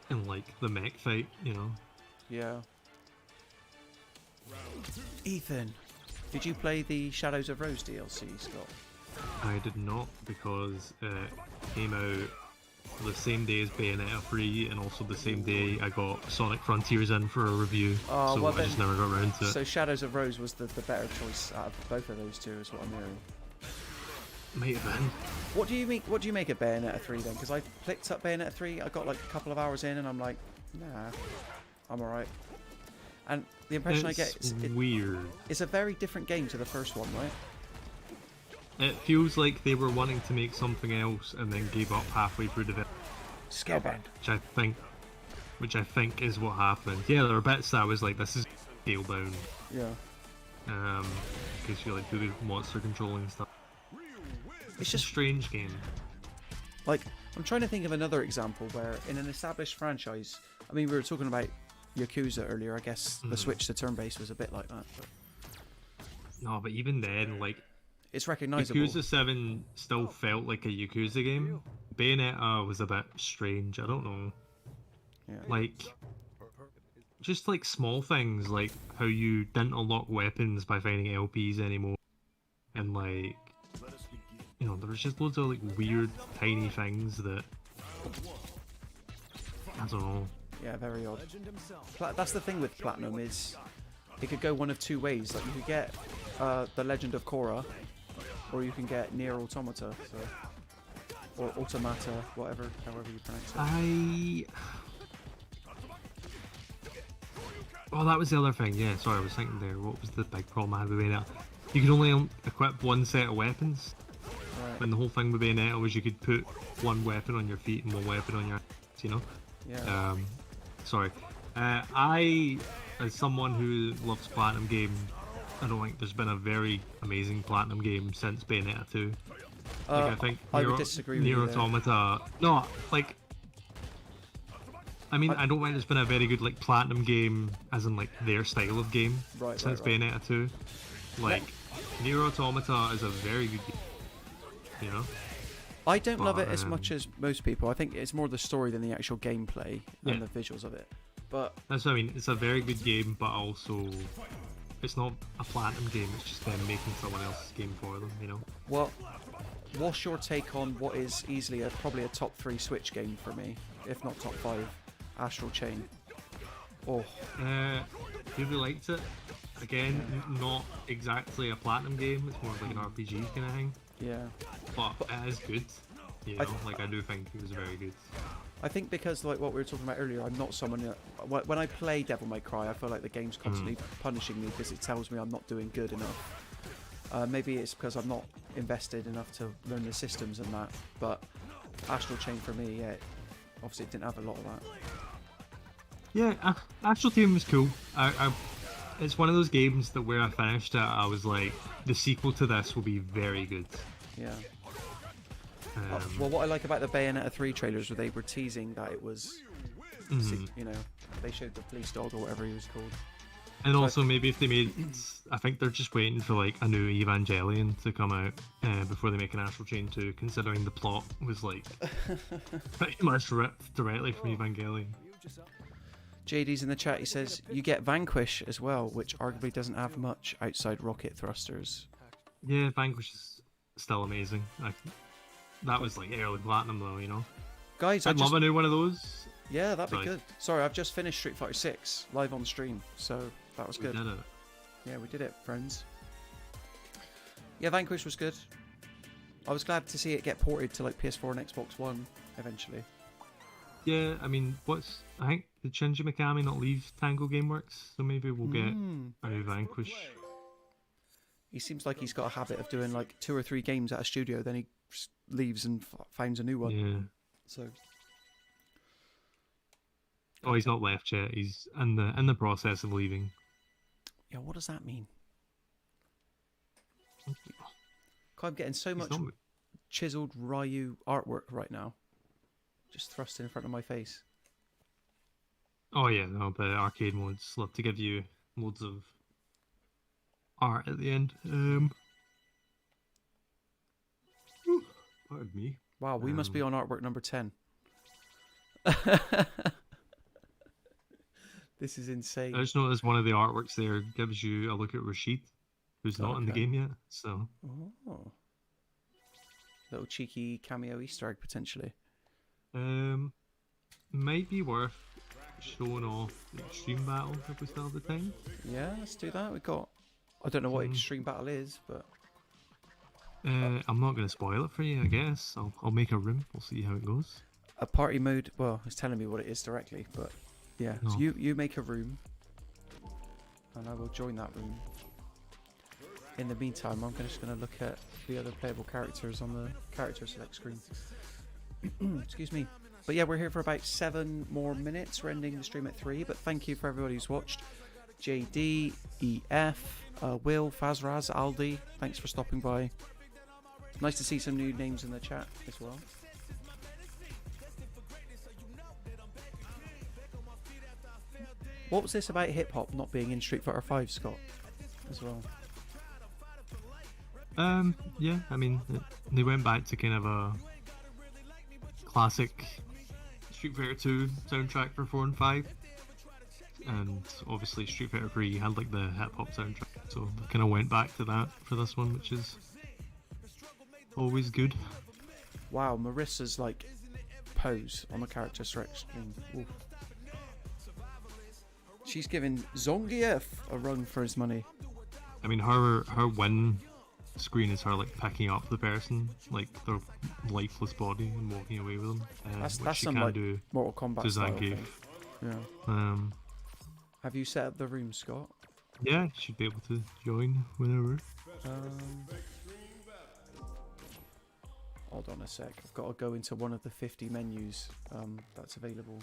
And like the mech fight, you know? yeah. Ethan, did you play the Shadows of Rose DLC, Scott? I did not because it came out the same day as Bayonetta 3 and also the same day I got Sonic Frontiers in for a review. Oh, so well I just then- never got around to it. So Shadows of Rose was the better choice out of both of those two, is what I'm hearing. Might have been. What do you make? What do you make of Bayonetta 3 then? Because I picked up Bayonetta 3, I got like a couple of hours in, and I'm like, nah, I'm alright. And the impression I get It's is weird. it's a very different game to the first one, right? It feels like they were wanting to make something else and then gave up halfway through the Scalebound. which I think is what happened. Yeah, there were bits that I was like, this is scale down, Yeah. because you like do the monster controlling and stuff. It's It's a just strange game. like I'm trying to think of another example where in an established franchise. I mean, we were talking about Yakuza earlier. I guess the switch to turn-based was a bit like that, but No, but even then, like it's recognizable. Yakuza 7 still felt like a Yakuza game. Bayonetta was a bit strange. I don't know. Yeah. Like, just like small things, like how you didn't unlock weapons by finding LPs anymore, and like, you know, there was just loads of like weird, tiny things that I don't know. Yeah, very odd. That's the thing with Platinum is it could go one of two ways. Like you could get the Legend of Korra, or you can get Nier Automata, or Automata, however you pronounce it. Oh, that was the other thing. Yeah, sorry, I was thinking there. What was the big problem I had with Bayonetta? You could only equip one set of weapons. Right. When the whole thing with Bayonetta was you could put one weapon on your feet and one weapon on your, you know. Yeah. Sorry. I, as someone who loves Platinum games, I don't think there's been a very amazing Platinum game since Bayonetta 2. Like I think I would Nier- disagree with Nier you there. Automata. No, like. I mean, I don't think there's been a very good like Platinum game, as in like their style of game, Right, since right. Bayonetta 2. Like, Nier Automata is a very good game. You know. I don't love But, it as much as most people. I think it's more the story than the actual gameplay Yeah. and the visuals of it. But That's what I mean. It's a very good game, but also it's not a platinum game. It's just them making someone else's game for them. You know. what's your take on what is easily probably a top 3 Switch game for me, if not top 5? Astral Chain. Oh, Really liked it. Again, not exactly a platinum game. It's more like an RPG kind of thing. yeah. But it is good. You know, like I do think it was very good. I think because like what we were talking about earlier, I'm not someone that, when I play Devil May Cry, I feel like the game's constantly punishing me because it tells me I'm not doing good enough. Maybe it's because I'm not invested enough to learn the systems and that. But Astral Chain for me, yeah, obviously it didn't have a lot of that. Yeah, Astral Chain was cool. It's one of those games that where I finished it, I was like, the sequel to this will be very good. Yeah. Well, what I like about the Bayonetta 3 trailers, where they were teasing that it was, you know, they showed the police dog or whatever he was called. And also, maybe if they made, I think they're just waiting for like a new Evangelion to come out before they make an Astral Chain 2, considering the plot was like pretty much ripped directly from Evangelion. JD's in the chat. He says you get Vanquish as well, which arguably doesn't have much outside rocket thrusters. Yeah, Vanquish is still amazing. That was like early platinum though, you know. Guys, I'd love a new one of those. Yeah, that'd be Sorry. good. Sorry, I've just finished Street Fighter 6 live on stream, so that was good. We did it. Yeah, we did it, friends. Yeah, Vanquish was good. I was glad to see it get ported to like PS4 and Xbox One eventually. Yeah, I mean, I think did Shinji Mikami not leave Tango Gameworks, so maybe we'll get a new Vanquish. He seems like he's got a habit of doing like 2 or 3 games at a studio, then he just leaves and finds a new one. Yeah. So. Oh, he's not left yet. He's in the process of leaving. Yeah, what does that mean? I'm getting so much Not- chiseled Ryu artwork right now, just thrust in front of my face. Oh yeah, no, but arcade modes love to give you loads of art at the end. Pardon me. Wow, we must be on artwork number 10. This is insane. I just noticed one of the artworks there gives you a look at Rashid, who's not in the Okay. game yet. So Oh. Little cheeky cameo Easter egg potentially. might be worth showing off the Extreme Battle if we still have the time. Yeah, let's do that. I don't know what Extreme Battle is, but I'm not going to spoil it for you, I guess. I'll make a room. We'll see how it goes. a party mode. Well, it's telling me what it is directly, but yeah. So Oh. you make a room, and I will join that room. In the meantime, I'm just going to look at the other playable characters on the character select screen. Excuse me. But yeah, we're here for about 7 more minutes. We're ending the stream at 3, but thank you for everybody who's watched. JD, EF, Will, Fazraz, Aldi, thanks for stopping by. Nice to see some new names in the chat as well. What was this about hip hop not being in Street Fighter 5, Scott? As well. Yeah, I mean, they went back to kind of a classic Street Fighter 2 soundtrack for 4 and 5. And obviously Street Fighter 3 had like the hip hop soundtrack, so they kind of went back to that for this one, which is always good. Wow, Marissa's like pose on the character select screen. Oof. She's giving Zangief a run for his money. I mean, her win screen is her like picking up the person, like their lifeless body, and walking away with them. That's which she some can like do Mortal Kombat to style Zangief. thing. Yeah. Have you set up the room, Scott? Yeah, you should be able to join whenever. Hold on a sec. I've got to go into one of the 50 menus that's available.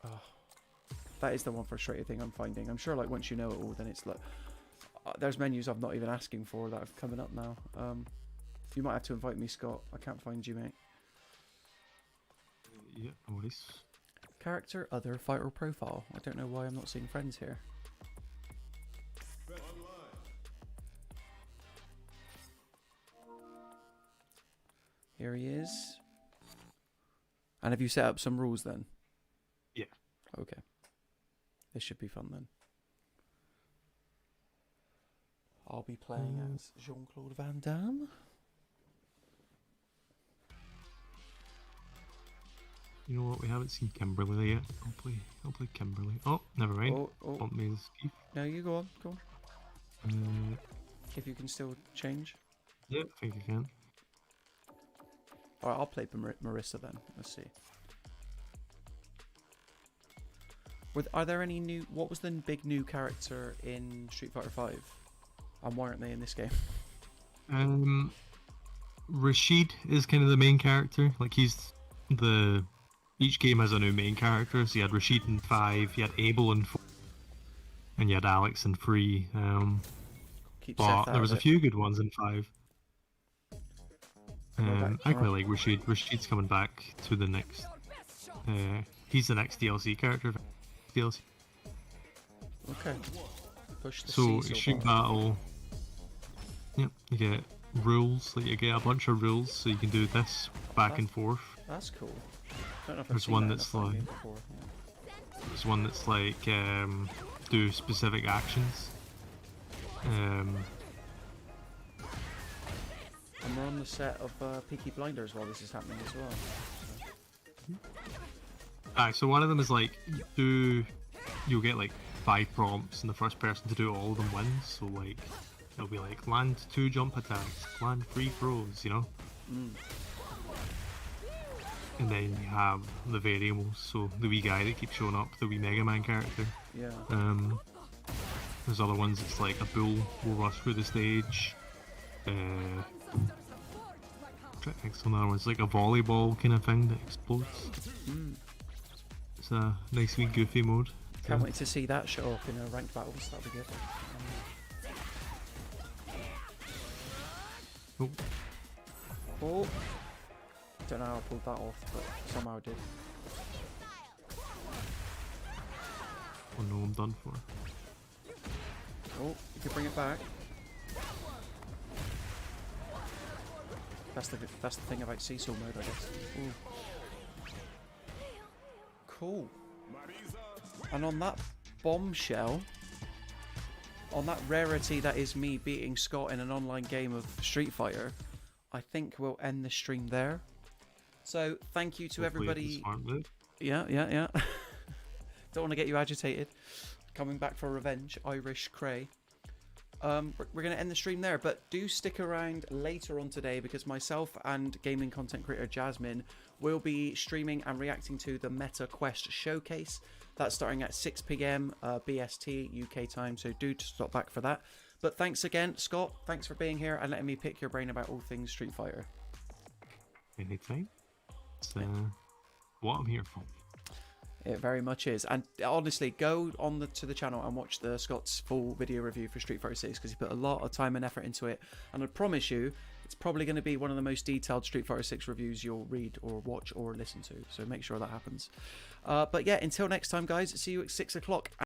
Oh, that is the one frustrating thing I'm finding. I'm sure like once you know it all, then it's like there's menus I'm not even asking for that are coming up now. You might have to invite me, Scott. I can't find you, mate. Yeah, no worries. Character, other, fighter profile. I don't know why I'm not seeing friends here. Here he is. And have you set up some rules then? Yeah. Okay. This should be fun then. I'll be playing as Jean-Claude Van Damme. You know what? We haven't seen Kimberly yet. I'll play Kimberly. Oh, never mind. Oh. Bump me as Keith. No, you go on. Go on. If you can still change. Yeah, I think I can. Alright, I'll play Marissa then. Let's see. Are there any new... What was the big new character in Street Fighter 5? And why aren't they in this game? Rashid is kind of the main character. Like, he's the... Each game has a new main character. So you had Rashid in 5, you had Abel in 4, and you had Alex in 3. Keep But Seth out there was of a it. few good ones in 5. back. I quite like Rashid. Rashid's coming back to the next... he's the next DLC character. DLC. Okay. Push the So, Cecil Street button. Battle... Yep, you get rules. Like, you get a bunch of rules, so you can do this back and forth. That's cool. Don't know if I've There's seen one that in a that's fighting like- game before, yeah. There's one that's like, do specific actions. And we're on the set of Peaky Blinders while this is happening as well. So one of them is like, you'll get like 5 prompts, and the first person to do all of them wins. So like, it'll be like, land 2 jump attacks, land 3 throws, you know? And then you have the variables, so the wee guy that keeps showing up, the wee Mega Man character. Yeah. There's other ones, it's like a bull will rush through the stage. Trying to think some other ones, like a volleyball kind of thing that explodes. It's a nice wee goofy mode. Can't wait to see that show up in a ranked battles. That'll be good. Oh, Oh. Don't know how I pulled that off, but somehow I did. oh no, I'm done for. Oh, you can bring it back. That's the thing about Cecil mode, I guess. Ooh. Cool. And on that bombshell, on that rarity that is me beating Scott in an online game of Street Fighter, I think we'll end the stream there. So thank you to Hopefully it's a everybody. smart move. Yeah. Don't want to get you agitated. Coming back for revenge, Irish Cray. We're going to end the stream there, but do stick around later on today because myself and gaming content creator Jasmine will be streaming and reacting to the Meta Quest Showcase. That's starting at 6 PM BST UK time, so do stop back for that. But thanks again, Scott. Thanks for being here and letting me pick your brain about all things Street Fighter. Anytime. It's what I'm here for. It very much is. And honestly, go on to the channel and watch the Scott's full video review for Street Fighter 6 because he put a lot of time and effort into it. And I promise you, it's probably going to be one of the most detailed Street Fighter 6 reviews you'll read or watch or listen to. So make sure that happens. But yeah, until next time, guys, see you at 6 o'clock.